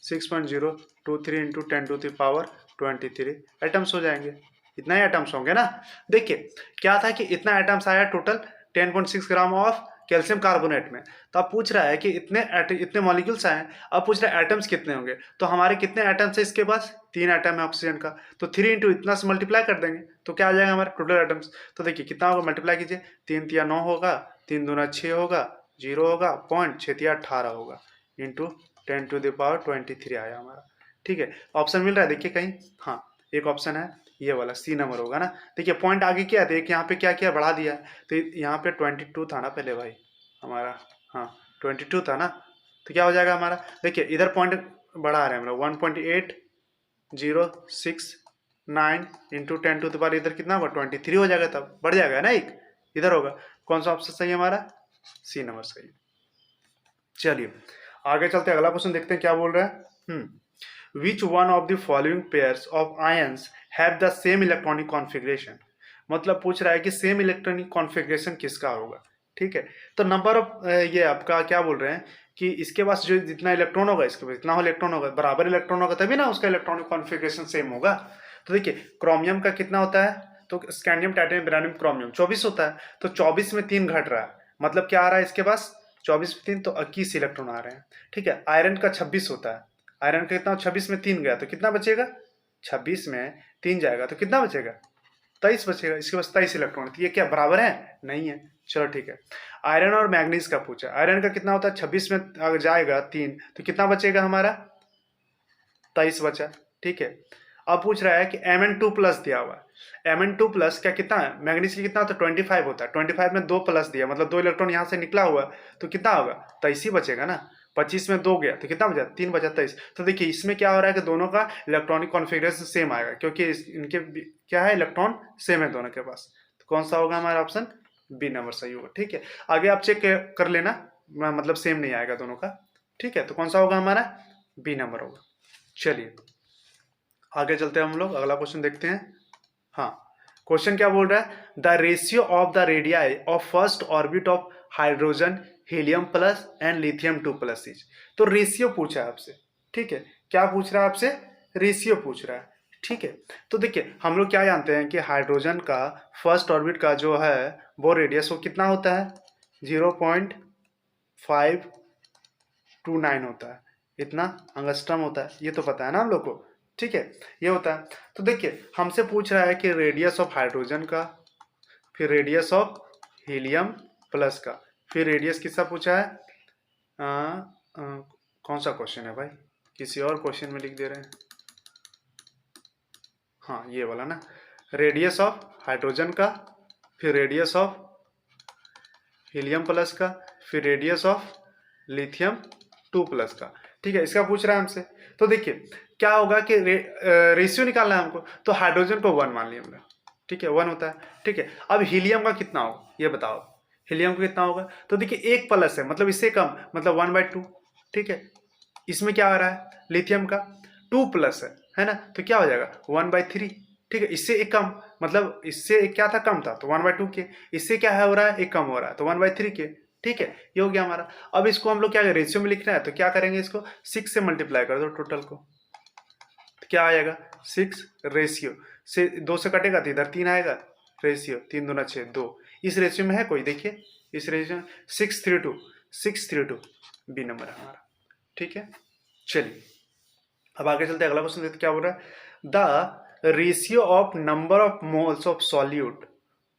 6.023 इंटू 10⁻23 एटम्स हो जाएंगे। इतना ही एटम्स होंगे ना। देखिए क्या था कि इतना एटम्स आया total 10.6 gram of calcium carbonate में, तो अब पूछ रहा है कि इतने मॉलिक्यूल्स आए, अब पूछ रहा है एटम्स कितने होंगे, तो हमारे कितने एटम्स है इसके पास, 3 एटम है ऑक्सीजन का, तो 3 इंटू इतना से मल्टीप्लाई कर देंगे तो क्या आ जाएगा हमारे टोटल एटम्स। तो देखिए कितना होगा, मल्टीप्लाई कीजिए, 3 तिया 9 होगा, 3 दूना 6 होगा, 0 होगा, पॉइंट 6 तिया 18 होगा, इंटू 10⁻23 आया हमारा। ठीक है, ऑप्शन मिल रहा है देखिए कहीं, हाँ एक ऑप्शन है ये वाला, सी नंबर होगा ना। देखिए पॉइंट आगे क्या है, एक यहाँ पे क्या किया, बढ़ा दिया, तो यहाँ पे 22 था ना पहले भाई हमारा, हाँ 22 था ना, तो क्या हो जाएगा हमारा, देखिए इधर पॉइंट बढ़ा रहे हैं हम लोग, 1.806 9 इंटू 10⁻, इधर कितना होगा 23 हो जाएगा, तब बढ़ जाएगा ना एक, इधर होगा। कौन सा ऑप्शन सही है हमारा? सी नंबर सही है। चलिए आगे चलते हैं, अगला क्वेश्चन देखते हैं क्या बोल रहा है। Which one of the following pairs of ions have the same electronic configuration, मतलब पूछ रहा है कि सेम इलेक्ट्रॉनिक कॉन्फ़िगरेशन किसका होगा। ठीक है, तो नंबर ऑफ ये आपका क्या बोल रहे हैं कि इसके पास जो जितना इलेक्ट्रॉन होगा इसके पास इतना हो इलेक्ट्रॉन होगा, बराबर इलेक्ट्रॉन होगा तभी ना उसका इलेक्ट्रॉनिक कॉन्फ़िगरेशन सेम होगा। तो देखिए क्रोमियम का कितना होता है, तो स्कैंडियम टाइटेनियम बेरिलियम क्रोमियम 24 होता है, तो 24 में 3 घट रहा है, मतलब क्या आ रहा है इसके पास 24 में 3 तो 21 इलेक्ट्रॉन आ रहे हैं। ठीक है, आयरन का 26 होता है, आयरन का कितना 26 में 3 गया तो कितना बचेगा, 26 में 3 जाएगा तो कितना बचेगा 23 बचेगा, इसके पास 23 इलेक्ट्रॉन। तो ये क्या बराबर है? नहीं है। चलो ठीक है, आयरन और मैग्नीज का पूछा, आयरन का कितना होता है 26 में अगर जाएगा 3 तो कितना बचेगा हमारा 23 बचा। ठीक है, अब पूछ रहा है कि Mn2+ दिया हुआ है, Mn2+ क्या कितना है, मैग्नीज की कितना होता है 25 होता है, 25 में 2 प्लस दिया मतलब 2 इलेक्ट्रॉन यहाँ से निकला हुआ तो कितना होगा 23 ही बचेगा ना, 25 में 2 गया तो कितना बचा 3 बचा 23। तो देखिए इसमें क्या हो रहा है कि दोनों का इलेक्ट्रॉनिक कॉन्फ़िगरेशन सेम आएगा क्योंकि इनके क्या है इलेक्ट्रॉन सेम है दोनों के पास, तो कौन सा होगा हमारा ऑप्शन बी नंबर सही होगा। ठीक है, आगे आप चेक कर लेना, मतलब सेम नहीं आएगा दोनों का। ठीक है, तो कौन सा होगा हमारा बी नंबर होगा। चलिए आगे चलते हैं हम लोग, अगला क्वेश्चन देखते हैं। हाँ, क्वेश्चन क्या बोल रहा है, the ratio of the radii of first orbit of hydrogen helium plus and lithium 2+ is. तो रेशियो पूछा है आपसे। ठीक है, क्या पूछ रहा है आपसे, रेशियो पूछ रहा है। ठीक है, तो देखिए हम लोग क्या जानते हैं कि हाइड्रोजन का फर्स्ट ऑर्बिट का जो है वो रेडियस वो कितना होता है 0.529 होता है, इतना एंगस्ट्रॉम होता है, ये तो पता है ना हम लोग को। ठीक है, ये होता है। तो देखिए हमसे पूछ रहा है कि रेडियस ऑफ हाइड्रोजन का, फिर रेडियस ऑफ हीलियम प्लस का, फिर रेडियस किसका पूछा है कौन सा क्वेश्चन है भाई, किसी और क्वेश्चन में लिख दे रहे हैं। हाँ ये वाला ना, रेडियस ऑफ हाइड्रोजन का, फिर रेडियस ऑफ हीलियम प्लस का, फिर रेडियस ऑफ लिथियम 2+ का। ठीक है, इसका पूछ रहा है हमसे। तो देखिए क्या होगा कि रेशियो निकालना है हमको, तो हाइड्रोजन को 1 मान लिया हमने। ठीक है, 1 होता है। ठीक है, अब हीलियम का कितना होगा ये बताओ, हीलियम का कितना होगा, तो देखिए 1 प्लस है मतलब इससे कम, मतलब 1/2। ठीक है, इसमें क्या आ रहा है लिथियम का 2+ है ना, तो क्या हो जाएगा 1/3। ठीक है, इससे एक कम, मतलब इससे एक क्या था कम था तो 1/2 के, इससे क्या है हो रहा है एक कम हो रहा है तो 1/3 के। ठीक है, ये हो गया हमारा। अब इसको हम लोग क्या रेशियो में लिखना है तो क्या करेंगे, इसको 6 से मल्टीप्लाई कर दो टोटल को, तो क्या आएगा 6 रेशियो से 2 से कटेगा तो इधर 3 आएगा, रेशियो 3 दूना 6 2, इस रेशियो में है कोई, देखिए इस रेशियो में 632 बी नंबर है हमारा। ठीक है, चलिए अब आगे चलते हैं, अगला क्वेश्चन देखते क्या बोल रहा है, the ratio of number of moles of solute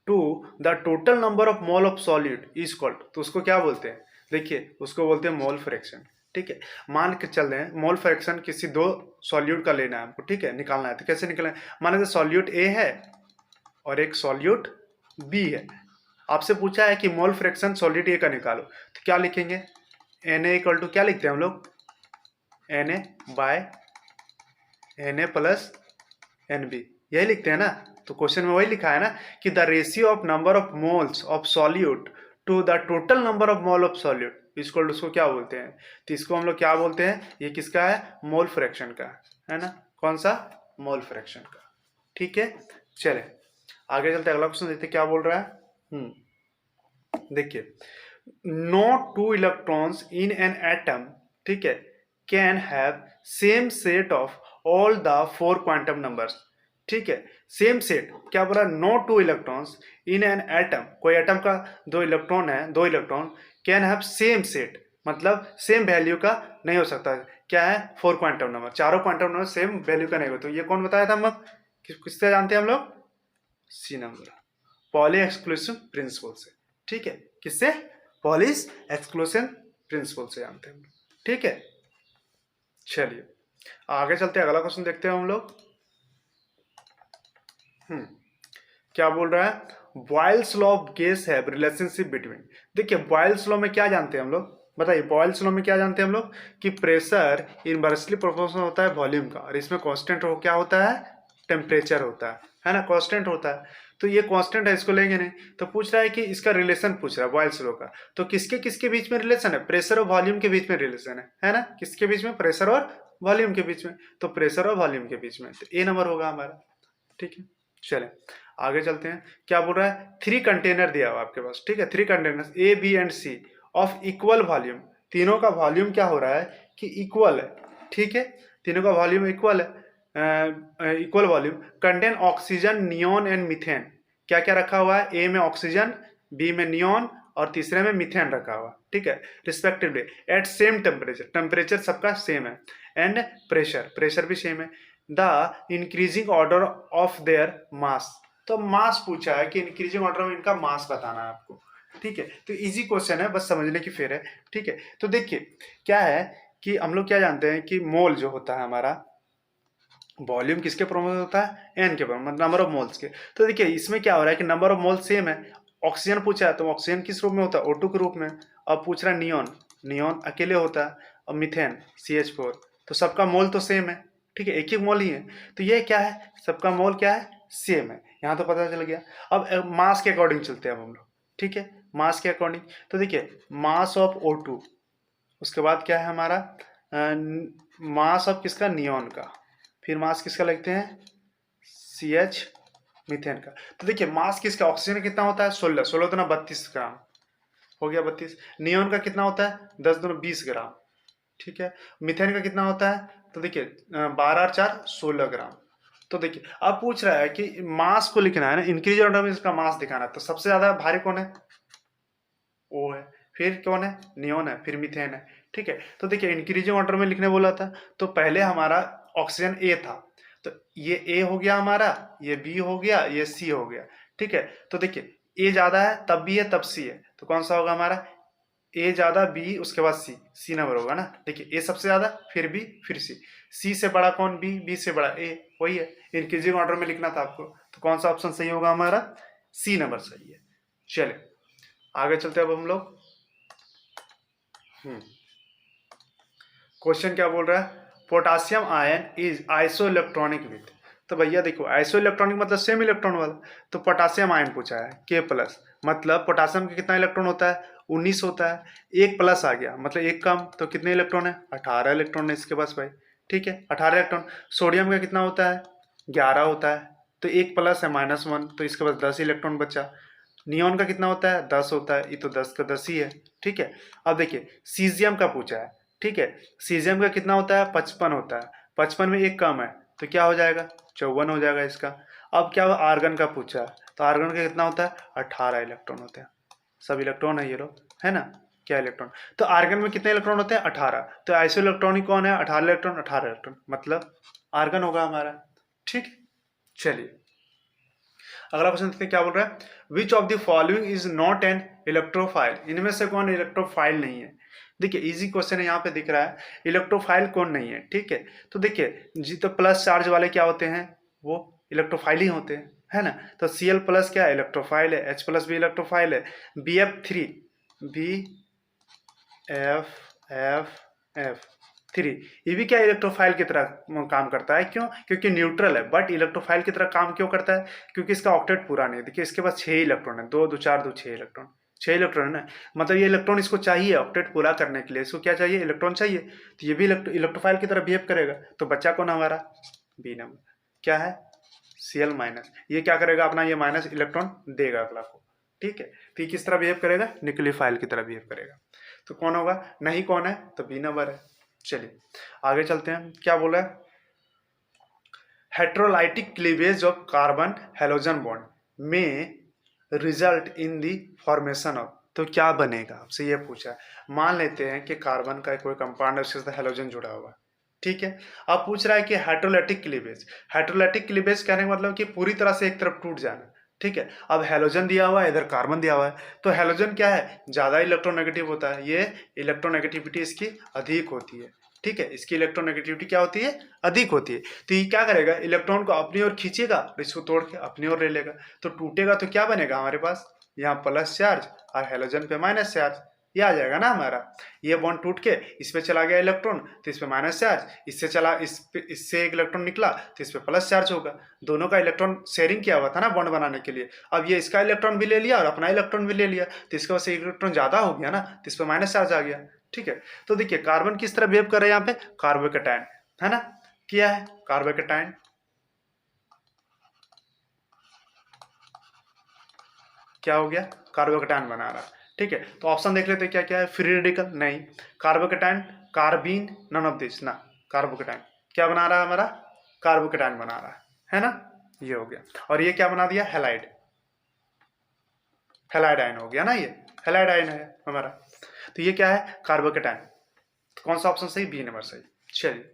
to the total number of mole of solute is equal, तो उसको क्या बोलते हैं, देखिए उसको बोलते हैं मोल फ्रैक्शन। ठीक है, मान के चल रहे हैं मोल फ्रैक्शन किसी 2 सॉल्यूट का लेना है हमको। ठीक है, निकालना है तो कैसे निकलना है, माने तो सॉल्यूट ए है और एक सॉल्यूट बी है, आपसे पूछा है कि मोल फ्रैक्शन सॉल्यूट ए का निकालो, तो क्या लिखेंगे Na इक्वल टू क्या लिखते हैं हम लोग Na प्लस Nb, यही लिखते हैं ना, तो क्वेश्चन में वही लिखा है ना कि the ratio of number of moles of solute to the total number of mole of solute इसको उसको क्या बोलते हैं, तो इसको हम लोग क्या बोलते हैं, ये किसका है मोल फ्रैक्शन का है ना, कौन सा मोल फ्रैक्शन का। ठीक है, चले आगे चलते अगला क्वेश्चन देखते क्या बोल रहा है। देखिए no 2 electrons in an atom, ठीक है, can have same set of all the 4 quantum numbers. ठीक है, सेम सेट क्या बोला, no 2 electrons in an atom, कोई एटम का 2 इलेक्ट्रॉन है, 2 electron can have same set, मतलब सेम वैल्यू का नहीं हो सकता, क्या है 4 क्वांटम नंबर, चारों क्वांटम नंबर सेम वैल्यू का नहीं हो, तो ये कौन बताया था हम लोग, किससे जानते हैं हम लोग, see number, Pauli exclusive principle से। ठीक है, किससे, पॉलिश एक्सक्लूसिव प्रिंसिपल से जानते हैं हम लोग। ठीक है, चलिए आगे चलते हैं, अगला क्वेश्चन देखते हैं हम लोग। क्या बोल रहा है, Boyle's law of guys have relationship between. देखिए बॉयल्स लॉ में क्या जानते हैं हम लोग, बताइए बॉयल्स लॉ में क्या जानते हैं हम लोग कि प्रेशर इनवर्सली प्रोपोर्शनल होता है वॉल्यूम का, और इसमें कांस्टेंट क्या होता है टेम्परेचर होता है ना, कांस्टेंट होता है। तो ये कांस्टेंट है, इसको लेंगे नहीं। तो पूछ रहा है कि इसका रिलेशन पूछ रहा है बॉयल्स लॉ का। तो किसके किसके बीच में रिलेशन है? प्रेशर और वॉल्यूम के बीच में रिलेशन है ना। किसके बीच में? प्रेशर और वॉल्यूम के बीच में। तो प्रेशर और वॉल्यूम के बीच में, तो ए नंबर होगा हमारा। ठीक है, चले आगे चलते हैं। क्या बोल रहा है? 3 कंटेनर दिया हुआ आपके पास, ठीक है। 3 container A B and C of equal volume. तीनों का वॉल्यूम क्या हो रहा है कि इक्वल है, ठीक है। तीनों का वॉल्यूम इक्वल है, equal volume. Contain oxygen, neon and methane. क्या क्या रखा हुआ है? ए में ऑक्सीजन, बी में नियोन और तीसरे में मीथेन रखा हुआ, ठीक है, respectively at same temperature. Temperature सबका सेम है एंड प्रेशर, प्रेशर भी सेम है। The increasing order of their mass. तो मास पूछा है कि इंक्रीजिंग ऑर्डर में इनका मास बताना है आपको, ठीक है। तो इजी क्वेश्चन है, बस समझने की फेर है, ठीक है। तो देखिए क्या है कि हम लोग क्या जानते हैं कि मोल जो होता है हमारा, वॉल्यूम किसके प्रॉब्लम होता है? एन के प्रॉब्लम, मतलब नंबर ऑफ मोल्स के। तो देखिए इसमें क्या हो रहा है कि नंबर ऑफ मोल सेम है। ऑक्सीजन पूछा है तो ऑक्सीजन किस रूप में होता है? O2 के रूप में। अब पूछ रहा है नियोन, नियोन अकेले होता है। और मीथेन CH4, तो सबका मोल तो सेम है, ठीक है, एक ही मोल ही है। तो ये क्या है? सबका मोल क्या है? सेम है। यहाँ तो पता चल गया। अब मास के अकॉर्डिंग चलते हैं अब हम लोग, ठीक है, मास के अकॉर्डिंग। तो देखिए मास ऑफ O2, उसके बाद क्या है हमारा मास ऑफ किसका? नियोन का। फिर मास किसका लिखते हैं? CH मीथेन का। तो देखिए मास किसका? ऑक्सीजन कितना होता है? 16, 16 दुना 32 ग्राम हो गया, 32। नियोन का कितना होता है? 10 दुना 20 ग्राम, ठीक है। मीथेन का कितना होता है? तो देखिए 12 और 4 16 ग्राम। तो देखिए अब पूछ रहा है कि मास को लिखना है ना, इंक्रीज ऑर्डर में इसका मास दिखाना है। तो सबसे ज्यादा भारी कौन है? ओ है। फिर कौन है? नियोन है, फिर मीथेन है, ठीक है। तो देखिए इंक्रीजिंग ऑर्डर में लिखने बोला था, तो पहले हमारा ऑक्सीजन ए था, तो ये ए हो गया हमारा, ये बी हो गया, ये सी हो गया, ठीक है। तो देखिए ए ज्यादा है तब बी है तब सी है, तो कौन सा होगा हमारा? ए ज्यादा, बी, उसके बाद सी, सी नंबर होगा ना। देखिए ए सबसे ज्यादा, फिर बी, फिर सी। सी से बड़ा कौन? बी, बी से बड़ा ए, वही है। इंक्रीजिंग ऑर्डर में लिखना था आपको, तो कौन सा ऑप्शन सही होगा हमारा? सी नंबर सही है। चले आगे चलते हैं अब हम लोग। क्वेश्चन क्या बोल रहा है? Potassium ion is iso electronic with. तो भैया देखो आइसो इलेक्ट्रॉनिक मतलब सेम इलेक्ट्रॉन वाला। तो पोटासियम आयन पूछा है K+, मतलब पोटासियम का कितना इलेक्ट्रॉन होता है? 19 होता है। एक प्लस आ गया मतलब एक कम, तो कितने इलेक्ट्रॉन है? 18 इलेक्ट्रॉन है इसके पास भाई, ठीक है, 18 इलेक्ट्रॉन। सोडियम का कितना होता है? 11 होता है। तो एक प्लस है -1, तो इसके पास 10 इलेक्ट्रॉन बचा। नियोन का कितना होता है? 10 होता है, ये तो 10 का 10 ही है, ठीक है। अब देखिए सीजियम का पूछा है, ठीक है। सीजियम का कितना होता है? 55 होता है। 55 में एक कम है, तो क्या हो जाएगा? 54 हो जाएगा इसका। अब क्या आर्गन का पूछा है, तो आर्गन का कितना होता है? 18 इलेक्ट्रॉन होते हैं। सब इलेक्ट्रॉन है ये लोग, है ना, क्या इलेक्ट्रॉन। तो आर्गन में कितने इलेक्ट्रॉन होते हैं? 18। तो आइसो इलेक्ट्रॉनिक कौन है? 18 इलेक्ट्रॉन, 18 इलेक्ट्रॉन, मतलब आर्गन होगा हमारा, ठीक। चलिए अगला क्वेश्चन देखते हैं क्या बोल रहा है। Which of the following is not an electrophile. इनमें से कौन इलेक्ट्रोफाइल नहीं है? देखिए इजी क्वेश्चन है, यहाँ पे दिख रहा है इलेक्ट्रोफाइल कौन नहीं है, ठीक है। तो देखिए जी, तो प्लस चार्ज वाले क्या होते हैं? वो इलेक्ट्रोफाइल ही होते हैं, है ना। तो Cl+ क्या है? इलेक्ट्रोफाइल है। H+ भी इलेक्ट्रोफाइल है। Bf3, BFF3, ये भी क्या इलेक्ट्रोफाइल की तरह काम करता है। क्यों? क्योंकि न्यूट्रल है, बट इलेक्ट्रोफाइल की तरह काम क्यों करता है? क्योंकि इसका ऑक्टेट पूरा नहीं है। देखिए इसके पास 6 इलेक्ट्रॉन है, 2 2 4 2 6 इलेक्ट्रॉन, 6 इलेक्ट्रॉन है ना। मतलब ये इलेक्ट्रॉन इसको चाहिए ऑक्टेट पूरा करने के लिए, इसको क्या चाहिए? इलेक्ट्रॉन चाहिए। तो ये भी इलेक्ट्रोफाइल की तरह बिहेव करेगा। तो बच्चा कौन हमारा? बी नंबर, क्या है? Cl-। ये क्या करेगा? अपना ये माइनस इलेक्ट्रॉन देगा अगला को, ठीक है। तो ये किस तरह बिहेव करेगा? न्यूक्लियोफाइल की तरह बिहेव करेगा। तो कौन होगा? नहीं कौन है? तो बी नंबर है। चलिए आगे चलते हैं, क्या बोला है। Heterolytic cleavage of carbon halogen bond में result in the formation of. तो क्या बनेगा? आपसे ये पूछा है। मान लेते हैं कि कार्बन का कोई कंपाउंड है, उसके साथ हेलोजन जुड़ा हुआ है, ठीक है। अब पूछ रहा है कि हाइड्रोलाइटिक क्लीवेज। हाइड्रोलाइटिक क्लीवेज कहने का मतलब कि पूरी तरह से एक तरफ टूट जाना, ठीक है। अब हेलोजन दिया हुआ है, इधर कार्बन दिया हुआ है, तो हेलोजन क्या है? ज्यादा इलेक्ट्रोनेगेटिव होता है, ये इलेक्ट्रोनेगेटिविटी इसकी अधिक होती है, ठीक है। इसकी इलेक्ट्रोनेगेटिविटी क्या होती है? अधिक होती है। तो ये क्या करेगा? इलेक्ट्रॉन को अपनी ओर खींचेगा और इसको तोड़ के अपनी ओर ले लेगा। तो टूटेगा तो क्या बनेगा हमारे पास? यहाँ प्लस चार्ज और हेलोजन पे माइनस चार्ज, ये आ जाएगा ना हमारा। ये बॉन्ड टूट के इस पे चला गया इलेक्ट्रॉन, तो इस पे माइनस चार्ज, इससे एक इलेक्ट्रॉन निकला तो इस पे प्लस चार्ज होगा। दोनों का इलेक्ट्रॉन शेयरिंग किया हुआ था ना बॉन्ड बनाने के लिए। अब ये इसका इलेक्ट्रॉन भी ले लिया और अपना इलेक्ट्रॉन भी ले लिया, तो इसके वजह से इलेक्ट्रॉन ज्यादा हो गया ना, तो इस पे माइनस चार्ज आ गया। ठीक है, तो देखिए कार्बन किस तरह बिहेव कर रहा है यहाँ पे, कार्बोकैटायन है ना, किया है कार्बोकैटायन। क्या हो गया, कार्बोकैटायन बना रहा है। ठीक है, तो ऑप्शन देख लेते हैं क्या क्या है, फ्री रेडिकल नहीं, carbocation, carbene, none of this ना, कार्बोकैटायन क्या बना रहा है हमारा, कार्बोकैटायन बना रहा है ना, ये हो गया। और ये क्या बना दिया, हैलाइड, हैलाइड आयन हो गया ना, ये हैलाइड आयन है हमारा। तो ये क्या है, कार्बोकैटायन। तो कौन सा ऑप्शन सही, बी नंबर सही। चलिए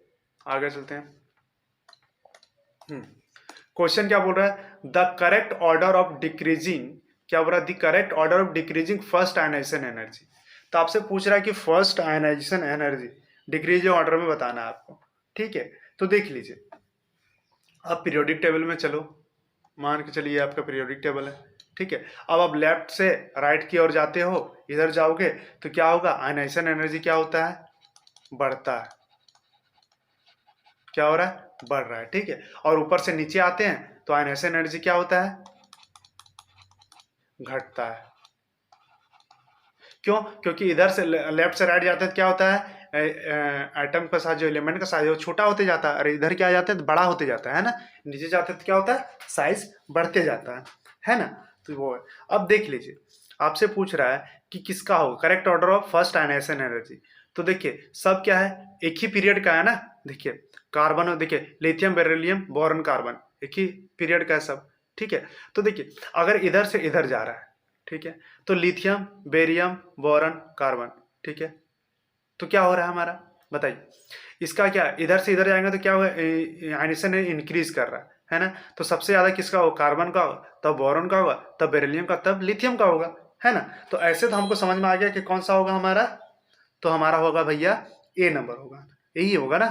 आगे चलते हैं। क्वेश्चन क्या बोल रहा है, the correct order of decreasing, क्या बोल रहा है, the correct order of decreasing first ionization energy. तो आपसे पूछ रहा है कि first ionization energy decreasing order में बताना है आपको। ठीक है, तो देख लीजिए, अब पीरियोडिक टेबल में चलो, मान के चलिए आपका पीरियोडिक टेबल है। ठीक है, अब आप लेफ्ट से राइट की ओर जाते हो, इधर जाओगे तो क्या होगा, आयनाइजेशन एनर्जी क्या होता है, बढ़ता है, क्या हो रहा है, बढ़ रहा है। ठीक है, और ऊपर से नीचे आते हैं तो आयनाइजेशन एनर्जी क्या होता है, घटता है। क्यों, क्योंकि इधर से लेफ्ट से राइट जाते हैं तो क्या होता है, एटम का साइज, जो एलिमेंट का साइज है वो छोटा होते जाता है, और इधर क्या जाता है, बड़ा होते जाता है ना, नीचे जाते हैं तो क्या होता है, साइज बढ़ते जाता है ना। तो वो है। अब देख लीजिए, आपसे पूछ रहा है कि किसका होगा correct order of first ionization energy. तो देखिए सब क्या है, एक ही पीरियड का है ना, देखिए कार्बन, देखिए लिथियम बेरिलियम बोरॉन कार्बन एक ही पीरियड का है सब। ठीक है, तो देखिए अगर इधर से इधर जा रहा है, ठीक है, तो लिथियम बेरियम बोरॉन कार्बन, ठीक है, तो क्या हो रहा है हमारा, बताइए, इसका क्या, इधर से इधर जाएंगे तो क्या होगा, आयनिशन इंक्रीज कर रहा है ना। तो सबसे ज्यादा किसका होगा, कार्बन का होगा, तब बोरॉन का होगा, तब बेरिलियम का, तब लिथियम का होगा, है ना। तो ऐसे तो हमको समझ में आ गया कि कौन सा होगा हमारा, तो हमारा होगा भैया ए नंबर होगा, यही होगा ना,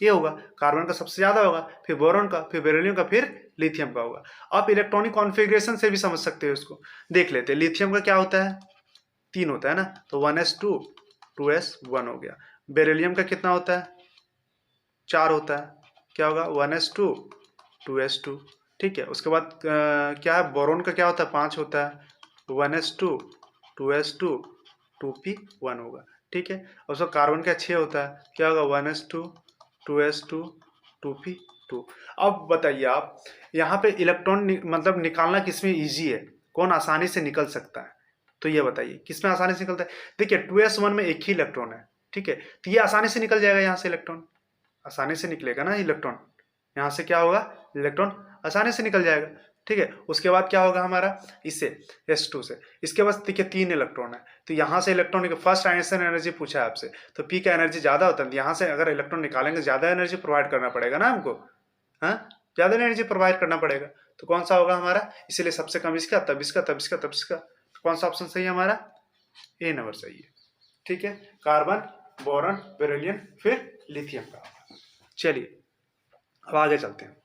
ये होगा, कार्बन का सबसे ज्यादा होगा, फिर बोरॉन का, फिर बेरिलियम का, फिर लिथियम का होगा। आप इलेक्ट्रॉनिक कॉन्फ़िगरेशन से भी समझ सकते हो इसको, देख लेते हैं। लिथियम का क्या होता है, 3 होता है ना, तो 1s2 2s1 हो गया। बेरिलियम का कितना होता है, 4 होता है, क्या होगा 1s2 2s2। ठीक है, उसके बाद क्या है, बोरॉन का क्या होता है, 5 होता है, 1s2 2s2 2p1 होगा। ठीक है, और उसका कार्बन का 6 होता है, क्या होगा 1s2 2s2 2p2। अब बताइए आप, यहाँ पे इलेक्ट्रॉन मतलब निकालना किसमें इजी है, कौन आसानी से निकल सकता है, तो ये बताइए किसमें आसानी से निकलता है। देखिए 2s1 में एक ही इलेक्ट्रॉन है, ठीक है, तो ये आसानी से निकल जाएगा, यहाँ से इलेक्ट्रॉन आसानी से निकलेगा ना इलेक्ट्रॉन, यहाँ से क्या होगा, इलेक्ट्रॉन आसानी से निकल जाएगा। ठीक है, उसके बाद क्या होगा हमारा, इससे s2 से, इसके बाद देखिए 3 इलेक्ट्रॉन है, तो यहाँ से इलेक्ट्रॉन फर्स्ट आयनाइजेशन एनर्जी पूछा है आपसे, तो p का एनर्जी ज्यादा होता है, यहाँ से अगर इलेक्ट्रॉन निकालेंगे ज्यादा एनर्जी प्रोवाइड करना पड़ेगा ना हमको, हाँ ज्यादा एनर्जी प्रोवाइड करना पड़ेगा। तो कौन सा होगा हमारा, इसीलिए सबसे कम इसका, तब इसका, तब इसका, तब इसका। तो कौन सा ऑप्शन सही है हमारा, ए नंबर सही है। ठीक है, कार्बन बोरॉन बेरिलियम फिर लिथियम का। चलिए अब आगे चलते हैं,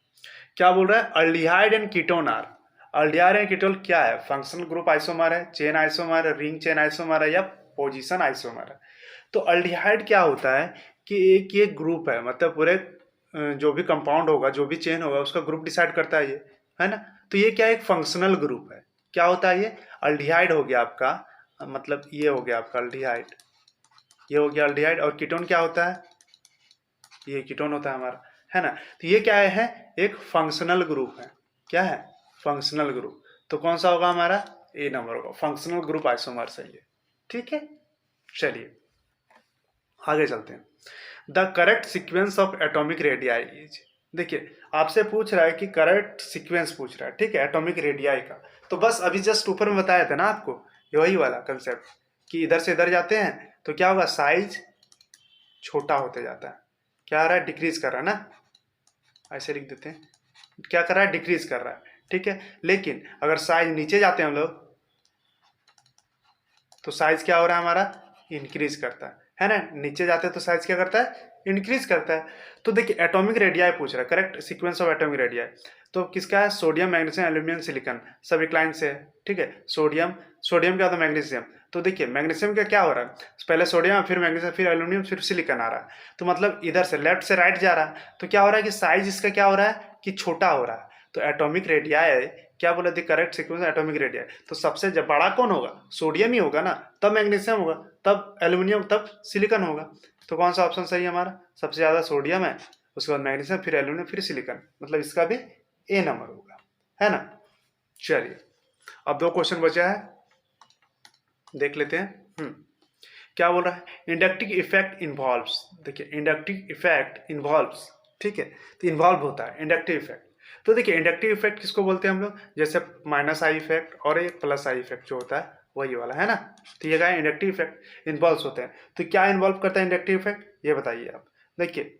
क्या बोल रहा है, aldehyde and ketone are, aldehyde and ketone क्या है, फंक्शनल ग्रुप आइसोमर है, चेन आइसोमर है, रिंग चेन आइसोमर है, या पोजीशन आइसोमर है। तो अल्डिहाइड क्या होता है कि एक ये ग्रुप है, मतलब पूरे जो भी कंपाउंड होगा, जो भी चेन होगा, उसका ग्रुप डिसाइड करता है ये, है ना। तो ये क्या एक फंक्शनल ग्रुप है, क्या होता है ये, अल्डिहाइड हो गया आपका, मतलब ये हो गया आपका अल्डिहाइड, ये हो गया अल्डिहाइड। और कीटोन क्या होता है, ये कीटोन होता है हमारा, है ना। तो ये क्या है, एक फंक्शनल ग्रुप है, क्या है, फंक्शनल ग्रुप। तो कौन सा होगा हमारा, ए नंबर होगा, फंक्शनल ग्रुप आइसोमर सही है। ठीक है, चलिए आगे चलते हैं, the correct sequence of atomic radii is, देखिए आपसे पूछ रहा है कि करेक्ट सीक्वेंस पूछ रहा है, ठीक है, एटॉमिक रेडियाई का। तो बस अभी जस्ट ऊपर में बताया था ना आपको, वही वाला कंसेप्ट, कि इधर से इधर जाते हैं तो क्या होगा, साइज छोटा होते जाता है, क्या आ रहा है, डिक्रीज कर रहा है ना, ऐसे लिख देते हैं, क्या कर रहा है, डिक्रीज कर रहा है। ठीक है, लेकिन अगर साइज नीचे जाते हैं हम लोग, तो साइज क्या हो रहा है हमारा, इंक्रीज करता है ना, नीचे जाते हैं तो साइज क्या करता है, इंक्रीज करता है। तो देखिए एटॉमिक रेडियाई पूछ रहा है, correct sequence of atomic radii, तो किसका है, सोडियम मैग्नीशियम एल्यूमिनियम सिलिकॉन सब एक लाइन से है। ठीक है, सोडियम, सोडियम क्या होता है, मैग्नीशियम, तो देखिए मैग्नीशियम का क्या हो रहा है, पहले सोडियम फिर मैग्नीशियम फिर एल्यूमिनियम फिर सिलिकॉन आ रहा है, तो मतलब इधर से लेफ्ट से राइट जा रहा है, तो क्या हो रहा है कि साइज इसका क्या हो रहा है कि छोटा हो रहा है। तो एटॉमिक रेडियाई क्या बोला, the correct sequence atomic radii, तो सबसे जब बड़ा कौन होगा, सोडियम ही होगा ना, तब मैग्नीशियम होगा, तब एल्यूमिनियम, तब सिलिकॉन होगा। तो कौन सा ऑप्शन सही है हमारा, सबसे ज्यादा सोडियम है, उसके बाद मैग्नीशियम फिर एल्यूमिनियम फिर सिलिकॉन, मतलब इसका भी ए नंबर होगा, है ना। चलिए अब 2 क्वेश्चन बचा है, देख लेते हैं। क्या बोल रहा है, इंडक्टिव इफेक्ट इन्वॉल्व्स, देखिए इंडक्टिव इफेक्ट इन्वॉल्व्स, ठीक है, तो इन्वॉल्व होता है इंडक्टिव इफेक्ट। तो देखिए इंडक्टिव इफेक्ट किसको बोलते हैं हम लोग, जैसे माइनस आई इफेक्ट और एक प्लस आई इफेक्ट जो होता है वही वाला, है ना। तो ये क्या है, इंडक्टिव इफेक्ट इन्वॉल्व होते हैं। तो क्या इन्वॉल्व करता है इंडक्टिव इफेक्ट, ये बताइए आप। देखिए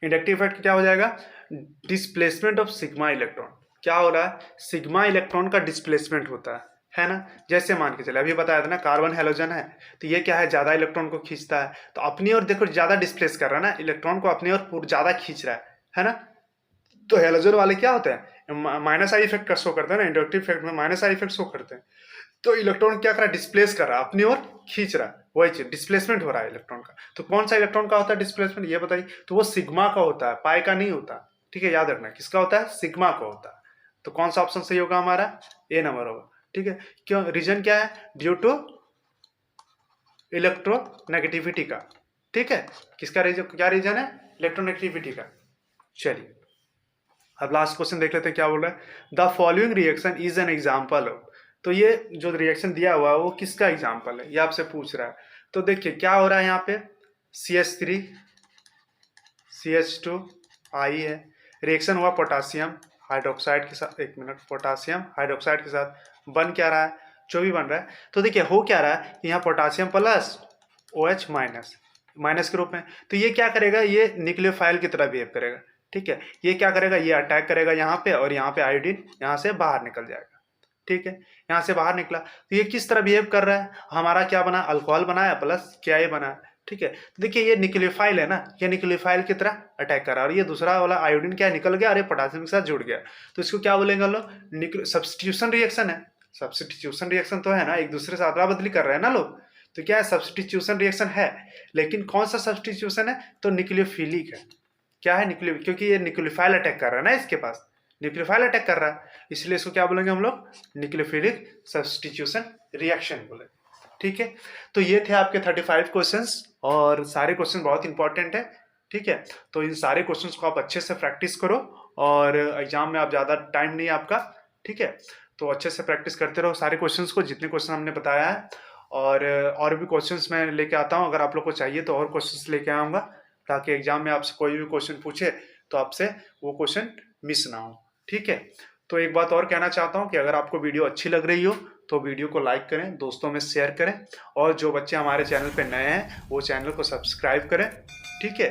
इंडक्टिव इफेक्ट क्या हो जाएगा, डिस्प्लेसमेंट ऑफ सिग्मा इलेक्ट्रॉन, क्या हो रहा है, सिग्मा इलेक्ट्रॉन का डिस्प्लेसमेंट होता है ना। जैसे मान के चले अभी बताया था ना, कार्बन हेलोजन है, तो ये क्या है, ज्यादा इलेक्ट्रॉन को खींचता है, तो अपनी ओर देखो ज्यादा डिस्प्लेस कर रहा है ना, इलेक्ट्रॉन को अपनी ओर ज्यादा खींच रहा है ना। तो हेलोजन वाले क्या होते हैं, माइनस आई इफेक्ट का शो करते हैं ना, इंडक्टिव इफेक्ट में माइनस आई इफेक्ट शो करते हैं। तो इलेक्ट्रॉन क्या कर रहा है, डिस्प्लेस कर रहा है, अपनी ओर खींच रहा है, वही चीज डिस्प्लेसमेंट हो रहा है इलेक्ट्रॉन का। तो कौन सा इलेक्ट्रॉन का होता है डिस्प्लेसमेंट, ये बताइए। तो वो सिग्मा का होता है, पाई का नहीं होता, ठीक है, याद रखना किसका होता है, सिग्मा का होता है। तो कौन सा ऑप्शन सही होगा हमारा, ए नंबर होगा, ठीक है। क्यों, रीजन क्या है, ड्यू टू इलेक्ट्रोनेगेटिविटी का, ठीक है। किसका रीजन, क्या रीजन है, इलेक्ट्रोनेगेटिविटी का। चलिए अब लास्ट क्वेश्चन देख लेते हैं, क्या बोल रहा है, the following reaction is an example of, तो ये जो रिएक्शन दिया हुआ है वो किसका एग्जाम्पल है, ये आपसे पूछ रहा है। तो देखिए क्या हो रहा है यहाँ पे, CH3 CH2 आई है, रिएक्शन हुआ पोटासियम हाइड्रोक्साइड के साथ, एक मिनट, पोटासियम हाइड्रोक्साइड के साथ बन क्या रहा है, जो भी बन रहा है। तो देखिए हो क्या रहा है, यहाँ potassium plus OH minus, minus के रूप में, तो ये क्या करेगा, ये न्यूक्लियोफाइल की तरह बिहेव करेगा, ठीक है। ये क्या करेगा, ये अटैक करेगा यहाँ पे, और यहाँ पे आयोडीन यहाँ से बाहर निकल जाएगा, ठीक है। यहाँ से बाहर निकला तो ये किस तरह बिहेव कर रहा है, हमारा क्या बना, अल्कोहल बनाया प्लस क्या ये बना, ठीक है। तो देखिए ये न्यूक्लियोफाइल है ना, ये न्यूक्लियोफाइल की तरह अटैक कर रहा है, और ये दूसरा वाला आयोडीन क्या निकल गया, और ये पोटासियम के साथ जुड़ गया, तो इसको क्या बोलेंगे हम लोग, सब्स्टिट्यूशन रिएक्शन है। सब्स्टिट्यूशन रिएक्शन तो है ना, एक दूसरे से अदला बदली कर रहे हैं ना लोग, तो क्या है, सब्स्टिट्यूशन रिएक्शन है। लेकिन कौन सा सब्स्टिट्यूशन है, तो न्यूक्लियोफिलिक है, क्या है, न्यूक्लियो, क्योंकि ये न्यूक्लियोफाइल अटैक कर रहा है ना, इसके पास न्यूक्लियोफाइल अटैक कर रहा है, इसलिए इसको क्या बोलेंगे हम लोग, न्यूक्लियोफिलिक सब्स्टिट्यूशन रिएक्शन बोले, ठीक है। तो ये थे आपके 35 क्वेश्चंस, और सारे क्वेश्चन बहुत इंपॉर्टेंट है, ठीक है। तो इन सारे क्वेश्चंस को आप अच्छे से प्रैक्टिस करो, और एग्जाम में आप ज़्यादा टाइम नहीं है आपका, ठीक है। तो अच्छे से प्रैक्टिस करते रहो सारे क्वेश्चंस को, जितने क्वेश्चन हमने बताया है, और भी क्वेश्चंस मैं लेके आता हूँ, अगर आप लोग को चाहिए तो और क्वेश्चंस लेके आऊँगा, ताकि एग्जाम में आपसे कोई भी क्वेश्चन पूछे तो आपसे वो क्वेश्चन मिस ना हो, ठीक है। तो एक बात और कहना चाहता हूँ कि अगर आपको वीडियो अच्छी लग रही हो तो वीडियो को लाइक करें, दोस्तों में शेयर करें, और जो बच्चे हमारे चैनल पे नए हैं वो चैनल को सब्सक्राइब करें, ठीक है।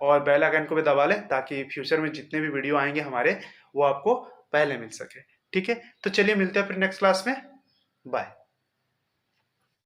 और बेल आइकन को भी दबा लें, ताकि फ्यूचर में जितने भी वीडियो आएंगे हमारे वो आपको पहले मिल सके, ठीक है। तो चलिए मिलते हैं फिर नेक्स्ट क्लास में, बाय।